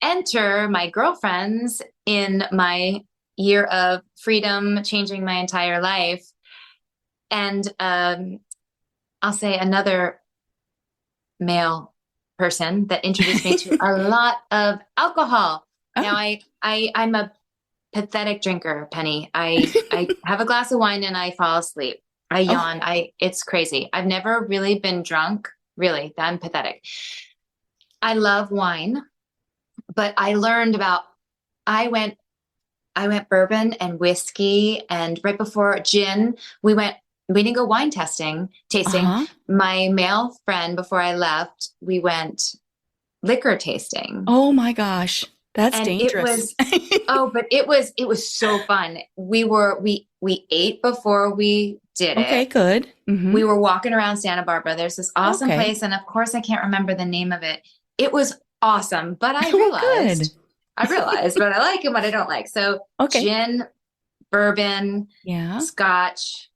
Enter my girlfriends in my year of freedom, changing my entire life. And I'll say another male person that introduced me to a lot of alcohol. Oh. Now I'm a pathetic drinker, Penny. I have a glass of wine and I fall asleep. I yawn. It's crazy. I've never really been drunk. Really, I'm pathetic. I love wine, but I learned about, I went bourbon and whiskey, and right before gin, we didn't go wine tasting. Uh-huh. My male friend, before I left, we went liquor tasting. Oh my gosh. That's And dangerous. but it was so fun. We ate before we did Okay, it. good. Mm-hmm. We were walking around Santa Barbara. There's this awesome Okay. place, and of course I can't remember the name of it. It was awesome, but I Oh, realized good. what I like and what I don't like. So Okay. gin, bourbon, Yeah. scotch,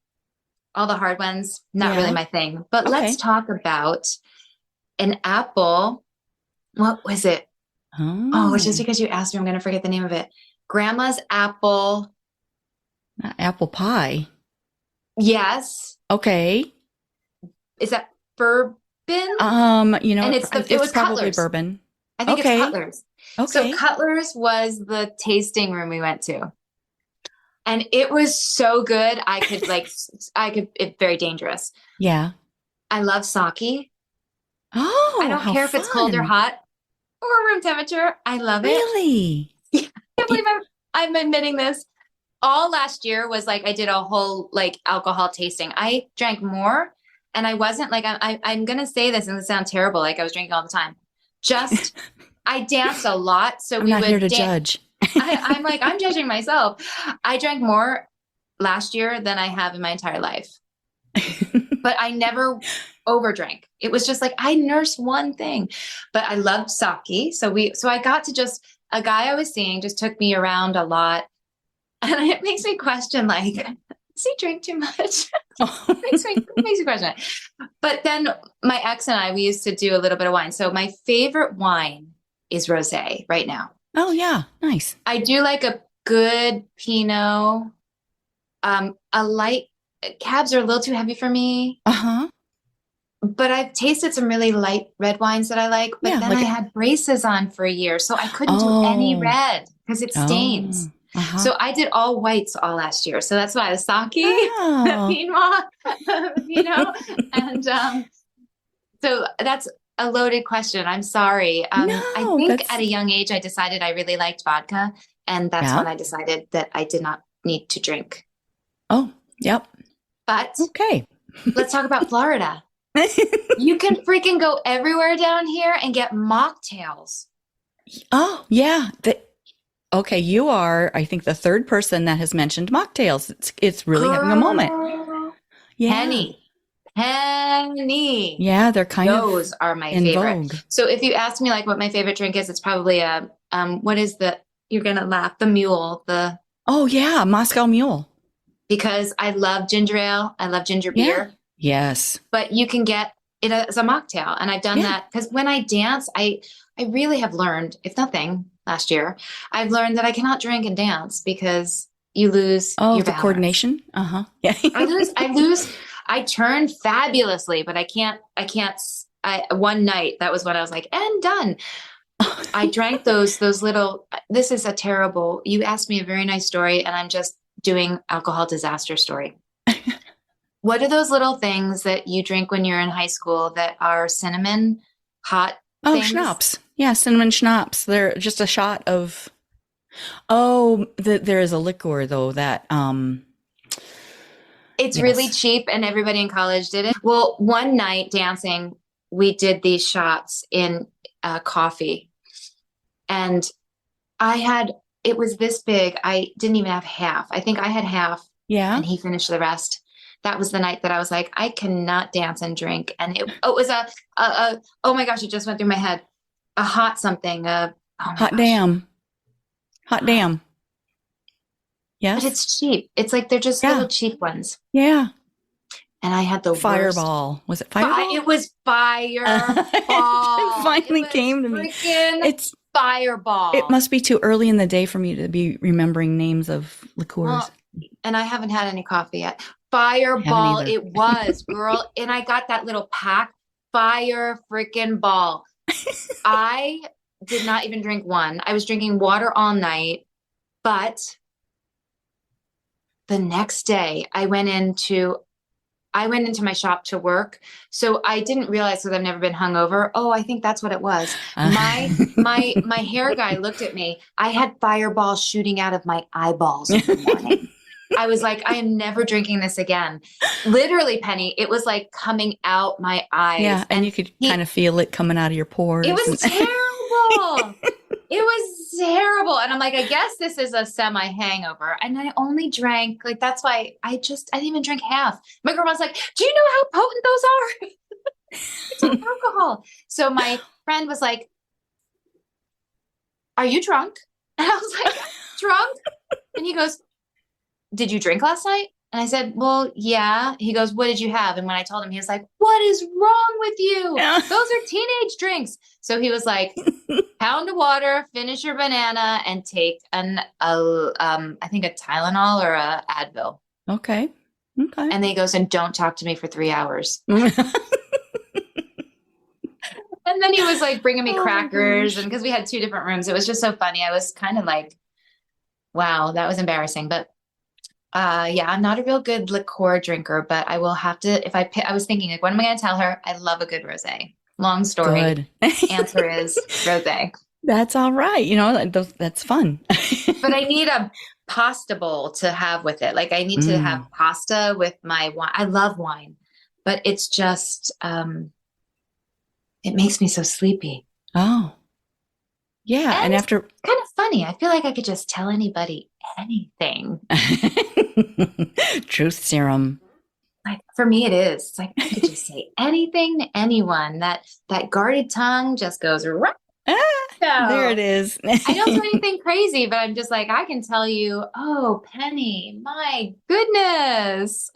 all the hard ones, not Yeah. really my thing. But Okay. let's talk about an apple. What was it? Oh, just because you asked me, I'm going to forget the name of it. Grandma's apple. Not apple pie. Yes. Okay. Is that bourbon? And it was probably Cutler's. bourbon. I think Okay. it's Cutler's. Okay. So Cutler's was the tasting room we went to. And it was so good. It's very dangerous. Yeah. I love sake. Oh, I don't how care if it's cold or fun. hot or room temperature. I love it. Really? I can't believe I'm admitting this. All last year was like, I did a whole like alcohol tasting. I drank more, and I wasn't like, I'm going to say this and it sounds terrible. Like I was drinking all the time. Just, I danced a lot. So I'm not here to judge. I'm like, I'm judging myself. I drank more last year than I have in my entire life. but I never overdrank. It was just like, I nursed one thing, but I loved sake. So I got to just, a guy I was seeing just took me around a lot. And it makes me question, like, does he drink too much? It makes me question it. But then my ex and I, we used to do a little bit of wine. So my favorite wine is rosé right now. Oh, yeah. Nice. I do like a good Pinot. A light cabs are a little too heavy for me. Uh-huh. But I've tasted some really light red wines that I like. But Yeah, then like I had braces on for a year, so I couldn't do any Oh. red because it stains. Oh. Uh-huh. So I did all whites all last year. So that's why the sake, Oh. Pinot, and so that's a loaded question. I'm sorry. I No, think that's at a young age I decided I really liked vodka, and that's Yeah. when I decided that I did not need to drink. Oh, yep. But Okay. let's talk about Florida. You can freaking go everywhere down here and get mocktails. Oh, yeah. Okay, you are, I think, the third person that has mentioned mocktails. It's really having a moment. Girl. Yeah. Penny. Yeah, they're kind Those of are my in favorite. vogue. So if you ask me like what my favorite drink is, it's probably a what is you're gonna laugh, the mule, Oh, yeah, Moscow Mule. because I love ginger ale, I love ginger Yeah. beer, Yes. but you can get it as a mocktail. And I've done Yeah. that because when I dance, I really have learned, if nothing, last year, I've learned that I cannot drink and dance because you lose Oh, your the balance. coordination. Uh-huh. Yeah. I turned fabulously, but I can't, one night, that was when I was like, and done. I drank those little, this is a terrible, you asked me a very nice story and I'm just doing alcohol disaster story. What are those little things that you drink when you're in high school that are cinnamon hot Oh, things? schnapps. Yeah, cinnamon schnapps. They're just a shot of. Oh, there is a liquor though that It's Yes. really cheap and everybody in college did it. Well, one night dancing, we did these shots in coffee. And it was this big. I didn't even have half. I think I had half Yeah. and he finished the rest. That was the night that I was like, I cannot dance and drink. And it was oh my gosh, it just went through my head. A hot something. Oh my Hot gosh. damn. Hot damn. Yes. But it's cheap. It's like they're just Yeah. little cheap ones. Yeah. And I had the worst. Fireball. Was it Fireball? It was Fireball. It finally came to me. It's Fireball. It must be too early in the day for me to be remembering names of liqueurs. Well, and I haven't had any coffee yet. Fireball, either. it was, girl. And I got that little pack. Fire freaking ball. I did not even drink one. I was drinking water all night. But the next day, I went into my shop to work. So I didn't realize because I've never been hungover. Oh, I think that's what it was. My hair guy looked at me. I had Fireball shooting out of my eyeballs in the morning. I was like, I am never drinking this again. Literally, Penny, it was like coming out my eyes. Yeah, and you could kind of feel it coming out of your pores. It was terrible. It was terrible. And I'm like, I guess this is a semi hangover. And I only drank, like, that's why I didn't even drink half. My grandma's like, do you know how potent those are? It's like alcohol. So my friend was like, are you drunk? And I was like, drunk? And he goes, did you drink last night? And I said, well, yeah. He goes, what did you have? And when I told him, he was like, what is wrong with you? Yeah. Those are teenage drinks. So he was like, pound of water, finish your banana, and take I think a Tylenol or a Advil. Okay. And then he goes, and don't talk to me for 3 hours. And then he was like bringing me crackers. And because we had 2 different rooms, it was just so funny. I was kind of like, wow, that was embarrassing. But yeah, I'm not a real good liqueur drinker, but I will have to, I was thinking, like, what am I going to tell her? I love a good rosé. Long story. Good. Answer is rosé. That's all right. You know, that's fun. But I need a pasta bowl to have with it. Like I need to have pasta with my wine. I love wine, but it's just, it makes me so sleepy. Oh, yeah. And after, kind of funny. I feel like I could just tell anybody anything. truth serum. Like for me, it is. It's like I could just say anything to anyone. That guarded tongue just goes right Ah, there it out. is. I don't do anything crazy, but I'm just like, I can tell you, oh, Penny, my goodness.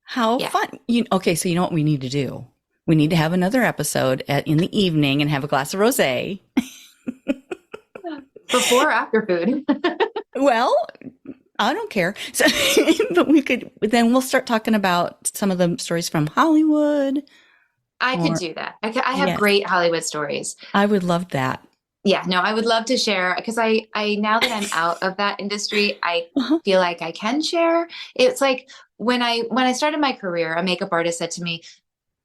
How Yeah. fun. Okay, so you know what we need to do? We need to have another episode in the evening and have a glass of rosé. Before or after food. Well, I don't care. So, but then we'll start talking about some of the stories from Hollywood. I could Or, do that. I have yes, great Hollywood stories. I would love that. Yeah, no, I would love to share because now that I'm out of that industry, I Uh-huh. feel like I can share. It's like when I started my career, a makeup artist said to me,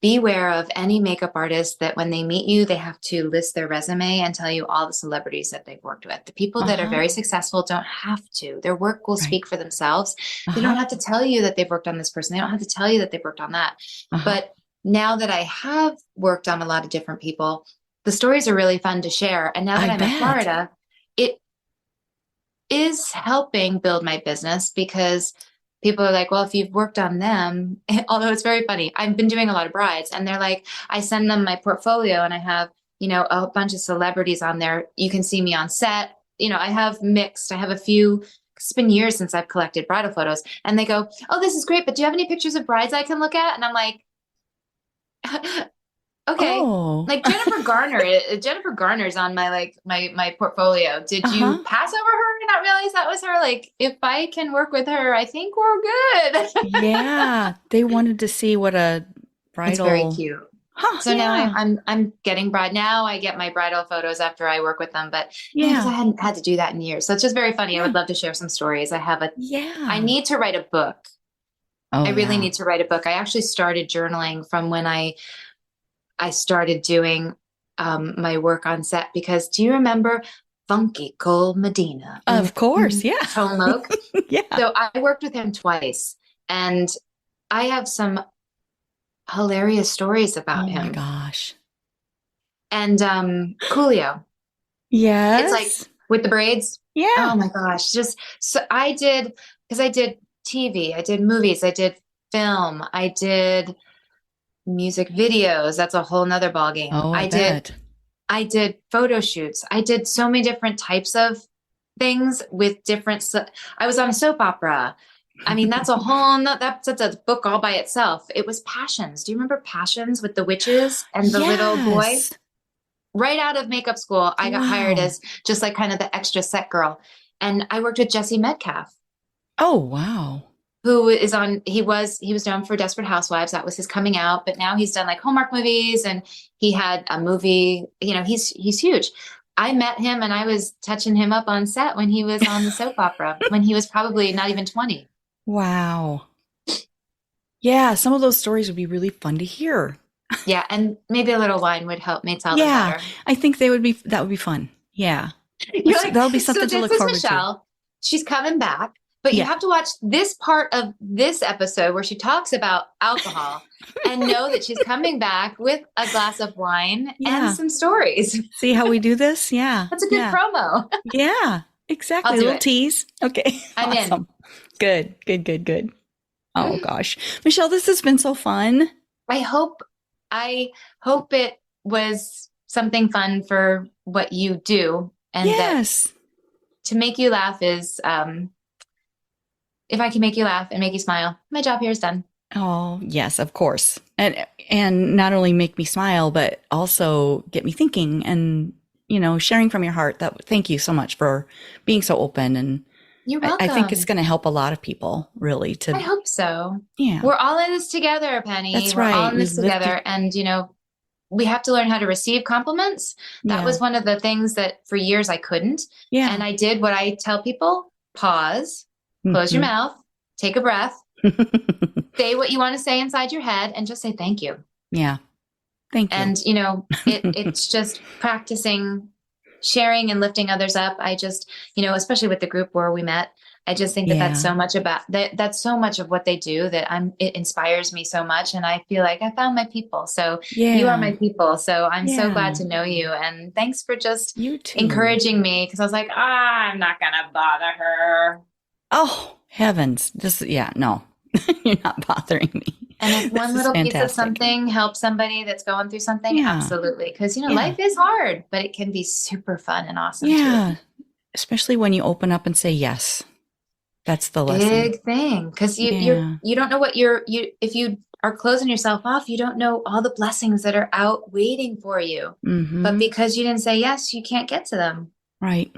beware of any makeup artist that when they meet you, they have to list their resume and tell you all the celebrities that they've worked with. The people that are Uh-huh. very successful don't have to. Their work will Right. speak for themselves. They don't Uh-huh. have to tell you that they've worked on this person. They don't have to tell you that they've worked on that. Uh-huh. But now that I have worked on a lot of different people, the stories are really fun to share. And now that I I'm in bet. Florida, it is helping build my business because people are like, well, if you've worked on them, although it's very funny, I've been doing a lot of brides and they're like, I send them my portfolio and I have, a bunch of celebrities on there. You can see me on set. I have mixed, I have a few. It's been years since I've collected bridal photos and they go, oh, this is great, but do you have any pictures of brides I can look at? And I'm like, okay. Oh. Like Jennifer Garner's on my my portfolio. Did you Uh-huh. pass over her and not realize that was her? Like, if I can work with her, I think we're good. Yeah. They wanted to see what a It's very bridal. cute. Huh, So now yeah. I'm getting bride now. I get my bridal photos after I work with them, but because I Yeah. hadn't had to do that in years. So it's just very funny. I would Yeah. love to share some stories. I Yeah. need to write a book. I Oh, really yeah. need to write a book. I actually started journaling from when I started doing my work on set because do you remember Funky Cole Medina? Of course. Yeah. Tone Loc. Yeah. So I worked with him twice and I have some hilarious stories about Oh my him. gosh. And Coolio. It's like Yes. with the braids. Yeah. Oh my gosh. Just so because I did TV, I did movies, I did film, I did music videos. That's a whole nother ball game. Oh, I bet. I did photo shoots. I did so many different types of things with I was on a soap opera. I mean, that's that's a book all by itself. It was Passions. Do you remember Passions with the witches and the little boy? Yes. Right out of makeup school, I got hired Wow. as just like kind of the extra set girl. And I worked with Jesse Metcalf, Oh, wow. who is on he was known for Desperate Housewives. That was his coming out, but now he's done like Hallmark movies and he had a movie, he's huge. I met him and I was touching him up on set when he was on the soap opera when he was probably not even 20. Wow. Yeah, some of those stories would be really fun to hear. Yeah, and maybe a little wine would help me tell them Yeah, better. I think that would be fun. Yeah. You're like, That'll be so something to this look is forward to. Michelle. She's coming back, but you Yeah. have to watch this part of this episode where she talks about alcohol and know that she's coming back with a glass of wine and Yeah. some stories. See how we do this? Yeah. That's a good Yeah. promo. Yeah. Exactly. I'll A do little it. tease. Okay. I'm in. Awesome. Good. Good. Good. Good. Oh gosh. Michelle, this has been so fun. I hope I hope it was something fun for what you do and that Yes. to make you laugh is if I can make you laugh and make you smile, my job here is done. Oh, yes, of course. And not only make me smile, but also get me thinking and, sharing from your heart. Thank you so much for being so open. And You're I think it's welcome. going to help a lot of people really I to, hope so. yeah, We're all in this together, Penny. that's We're all right. in We this lift together. And, we have to learn how to receive compliments. That yeah, was one of the things that for years I couldn't. yeah. And I did what I tell people, pause, close your Mhm. mouth, take a breath, say what you want to say inside your head, and just say thank you. Yeah. Thank you. And, it's just practicing sharing and lifting others up. I just, especially with the group where we met, I just think that that's Yeah. so much about that. That's so much of what they do that it inspires me so much. And I feel like I found my people. So you are my Yeah. people. So I'm so glad Yeah. to know you. And thanks for just You too. encouraging me. Cause I was like, I'm not going to bother her. Oh, heavens. Just, yeah, no, you're not bothering me. And if one This is little piece of fantastic. something helps somebody that's going through something, Yeah. absolutely. Because, Yeah. life is hard, but it can be super fun and awesome too. Yeah. Especially when you open up and say yes. That's the lesson. Big thing. Because Yeah. you don't know what if you are closing yourself off, you don't know all the blessings that are out waiting for you. But Mm-hmm. because you didn't say yes, you can't get to them. Right.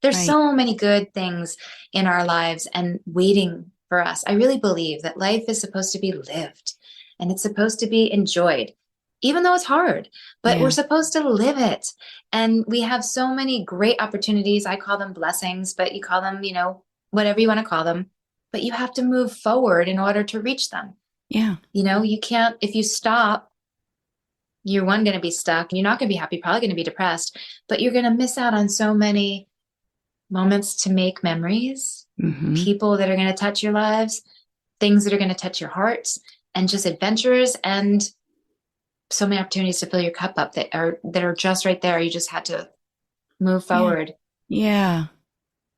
There's Right. so many good things in our lives and waiting for us. I really believe that life is supposed to be lived and it's supposed to be enjoyed, even though it's hard, but we're Yeah. supposed to live it. And we have so many great opportunities. I call them blessings, but you call them, whatever you want to call them. But you have to move forward in order to reach them. Yeah. You can't, if you stop, you're going to be stuck. You're not going to be happy, probably going to be depressed, but you're going to miss out on so many moments to make memories, Mm-hmm. people that are going to touch your lives, things that are going to touch your hearts, and just adventures and so many opportunities to fill your cup up that are just right there. You just had to move Yeah. forward. Yeah.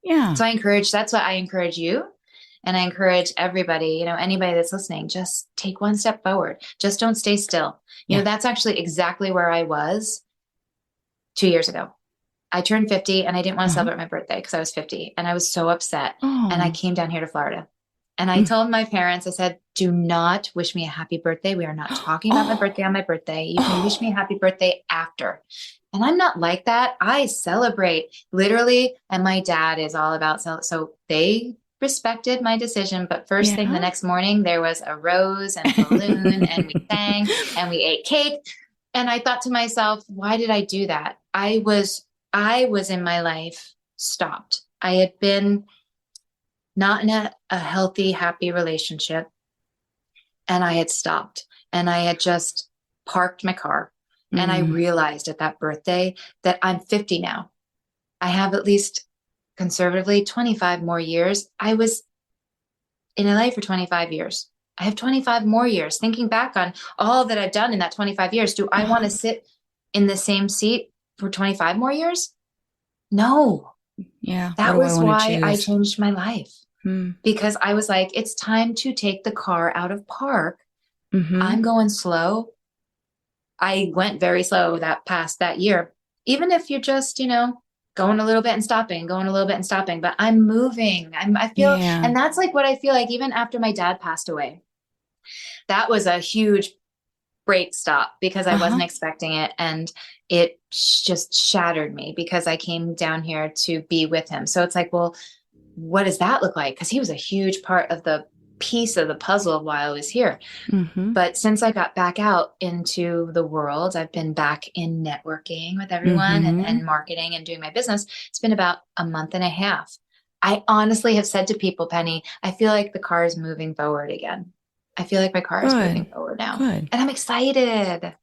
Yeah. So that's what I encourage you. And I encourage everybody, anybody that's listening, just take one step forward. Just don't stay still. Yeah. That's actually exactly where I was 2 years ago. I turned 50 and I didn't want to celebrate my birthday because I was 50 and I was so upset. And I Oh. came down here to Florida and I told my parents, I said, do not wish me a happy birthday. We are not talking about my birthday on my birthday. You can wish me a happy birthday after. And I'm not like that. I celebrate literally. And my dad is all about, so they respected my decision. But first thing the next morning, there was a rose and a balloon and we sang and we ate cake. And I thought to myself, why did I do that? I was in my life stopped. I had been not in a healthy, happy relationship. And I had stopped and I had just parked my car. And I realized at that birthday that I'm 50 now. I have at least conservatively 25 more years. I was in LA for 25 years. I have 25 more years. Thinking back on all that I've done in that 25 years, do I want to sit in the same seat for 25 more years? No. Yeah. That was why I changed my life. Because I was like, it's time to take the car out of park. I'm going slow. I went very slow that year. Even if you're just, going a little bit and stopping, going a little bit and stopping, but I'm moving. I feel, and that's like what I feel like even after my dad passed away. That was a huge break stop because I wasn't expecting it. And it just shattered me because I came down here to be with him. So it's like, well, what does that look like? Because he was a huge part of the piece of the puzzle while I was here. But since I got back out into the world, I've been back in networking with everyone and marketing and doing my business. It's been about a month and a half. I honestly have said to people, Penny, I feel like the car is moving forward again. I feel like my car is moving forward now. And I'm excited.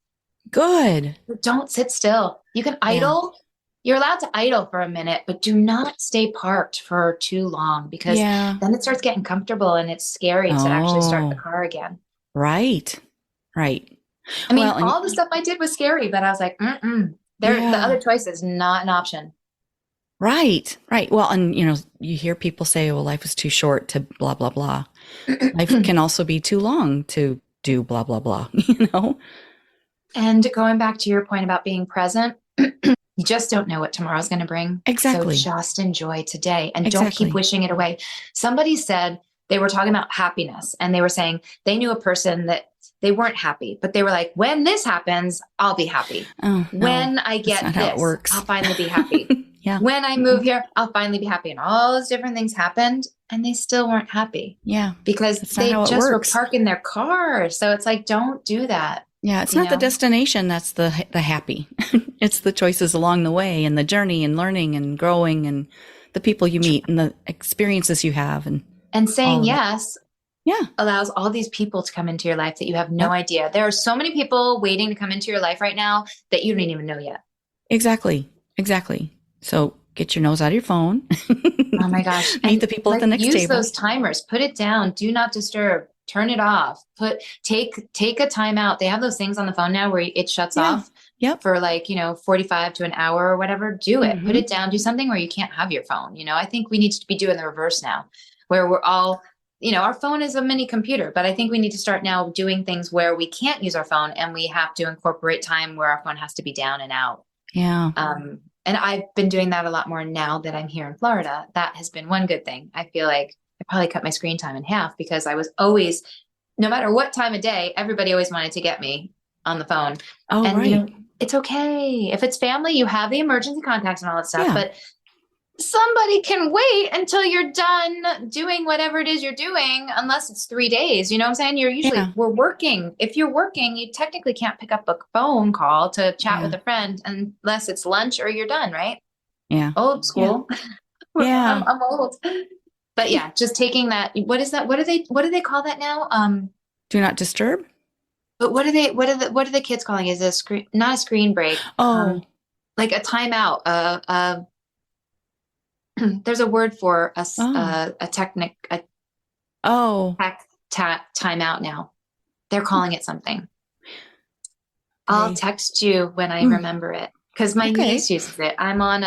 Good. Don't sit still. You can idle. You're allowed to idle for a minute, but do not stay parked for too long because then it starts getting comfortable and it's scary to actually start the car again. Right. Right. I mean, all the stuff I did was scary, but I was like, the other choice is not an option. Right. Right. Well, and you hear people say, well, life is too short to blah, blah, blah. Life can also be too long to do blah, blah, blah, And going back to your point about being present, you just don't know what tomorrow's going to bring. Exactly. So just enjoy today and don't keep wishing it away. Somebody said they were talking about happiness and they were saying they knew a person that they weren't happy, but they were like, when this happens, I'll be happy. Oh, when I get this, I'll finally be happy. When I move here, I'll finally be happy. And all those different things happened and they still weren't happy. Yeah. Because they just were parking their car. So it's like, don't do that. Yeah. It's not the destination. That's the happy. It's the choices along the way and the journey and learning and growing and the people you meet and the experiences you have. And saying yes allows all these people to come into your life that you have no idea. There are so many people waiting to come into your life right now that you don't even know yet. Exactly. Exactly. So get your nose out of your phone. Oh my gosh. Meet the people at the next table. Use those timers. Put it down. Do not disturb. Turn it off. Take a time out. They have those things on the phone now where it shuts off for 45 to an hour or whatever. Do it. Put it down. Do something where you can't have your phone. I think we need to be doing the reverse now, where we're all our phone is a mini computer, but I think we need to start now doing things where we can't use our phone and we have to incorporate time where our phone has to be down and out. Yeah. And I've been doing that a lot more now that I'm here in Florida. That has been one good thing. I feel like I probably cut my screen time in half because I was always, no matter what time of day, everybody always wanted to get me on the phone. Oh, and right. it's okay. If it's family, you have the emergency contacts and all that stuff, Yeah. but somebody can wait until you're done doing whatever it is you're doing, unless it's 3 days. You know what I'm saying? We're working. If you're working, you technically can't pick up a phone call to chat with a friend unless it's lunch or you're done, right? Yeah. Old school. Yeah. I'm old. But yeah, just taking that. What is that? What do they call that now? Do not disturb. But what are the kids calling it? Is it a screen, not a screen break? Oh. Like a timeout. There's a word for a timeout now. They're calling it something. I'll text you when I remember it because my niece uses it. I'm on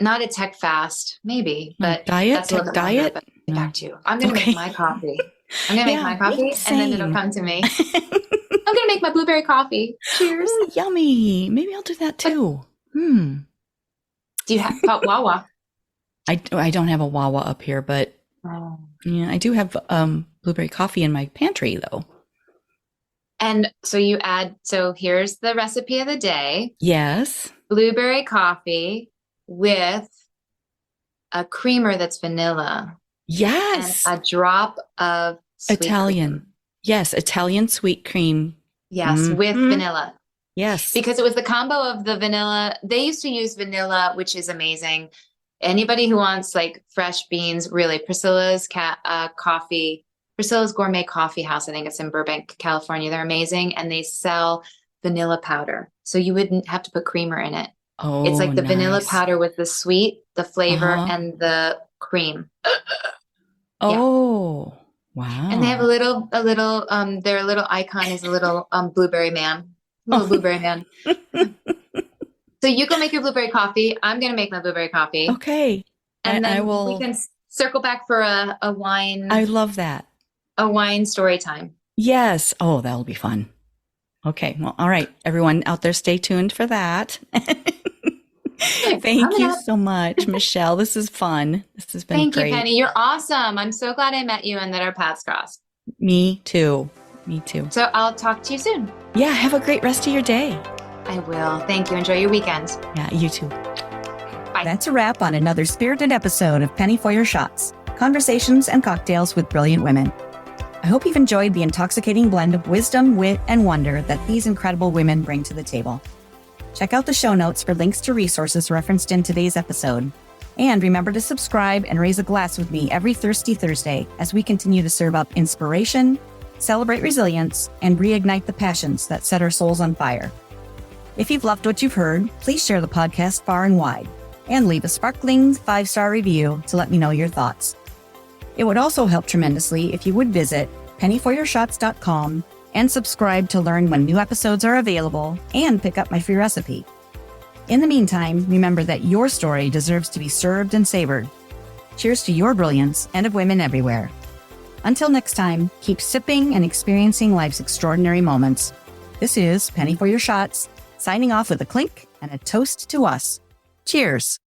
not a tech fast, maybe, but diet. Tech diet. But get back to you. I'm gonna make my coffee. I'm gonna make my coffee, and then it'll come to me. I'm gonna make my blueberry coffee. Cheers! Ooh, yummy. Maybe I'll do that too. Do you have Wawa? I don't have a Wawa up here, but yeah, I do have blueberry coffee in my pantry though. And so so here's the recipe of the day. Yes. Blueberry coffee with a creamer that's vanilla. Yes. And a drop of sweet Italian. cream. Yes, Italian sweet cream. Yes, with vanilla. Yes. Because it was the combo of the vanilla. They used to use vanilla, which is amazing. Anybody who wants like fresh beans, really, Priscilla's Gourmet Coffee House, I think it's in Burbank, California. They're amazing. And they sell vanilla powder. So you wouldn't have to put creamer in it. Oh, it's like the vanilla nice. powder with the sweet, the flavor, and the cream. Oh, wow. And they have a little, their little icon is a little blueberry man. Blueberry man. So you go make your blueberry coffee. I'm going to make my blueberry coffee. Okay. And then we can circle back for a wine. I love that. A wine story time. Yes. Oh, that'll be fun. Okay. Well, all right. Everyone out there, stay tuned for that. Thank you so much, Michelle. This is fun. This has been great. Thank you, Penny. You're awesome. I'm so glad I met you and that our paths crossed. Me too. So I'll talk to you soon. Yeah. Have a great rest of your day. I will. Thank you. Enjoy your weekend. Yeah, you too. Bye. That's a wrap on another spirited episode of Penny for Your Shots, conversations and cocktails with brilliant women. I hope you've enjoyed the intoxicating blend of wisdom, wit, and wonder that these incredible women bring to the table. Check out the show notes for links to resources referenced in today's episode. And remember to subscribe and raise a glass with me every Thirsty Thursday as we continue to serve up inspiration, celebrate resilience, and reignite the passions that set our souls on fire. If you've loved what you've heard, please share the podcast far and wide and leave a sparkling 5-star review to let me know your thoughts. It would also help tremendously if you would visit pennyforyourshots.com and subscribe to learn when new episodes are available and pick up my free recipe. In the meantime, remember that your story deserves to be served and savored. Cheers to your brilliance and of women everywhere. Until next time, keep sipping and experiencing life's extraordinary moments. This is Penny for Your Shots, signing off with a clink and a toast to us. Cheers.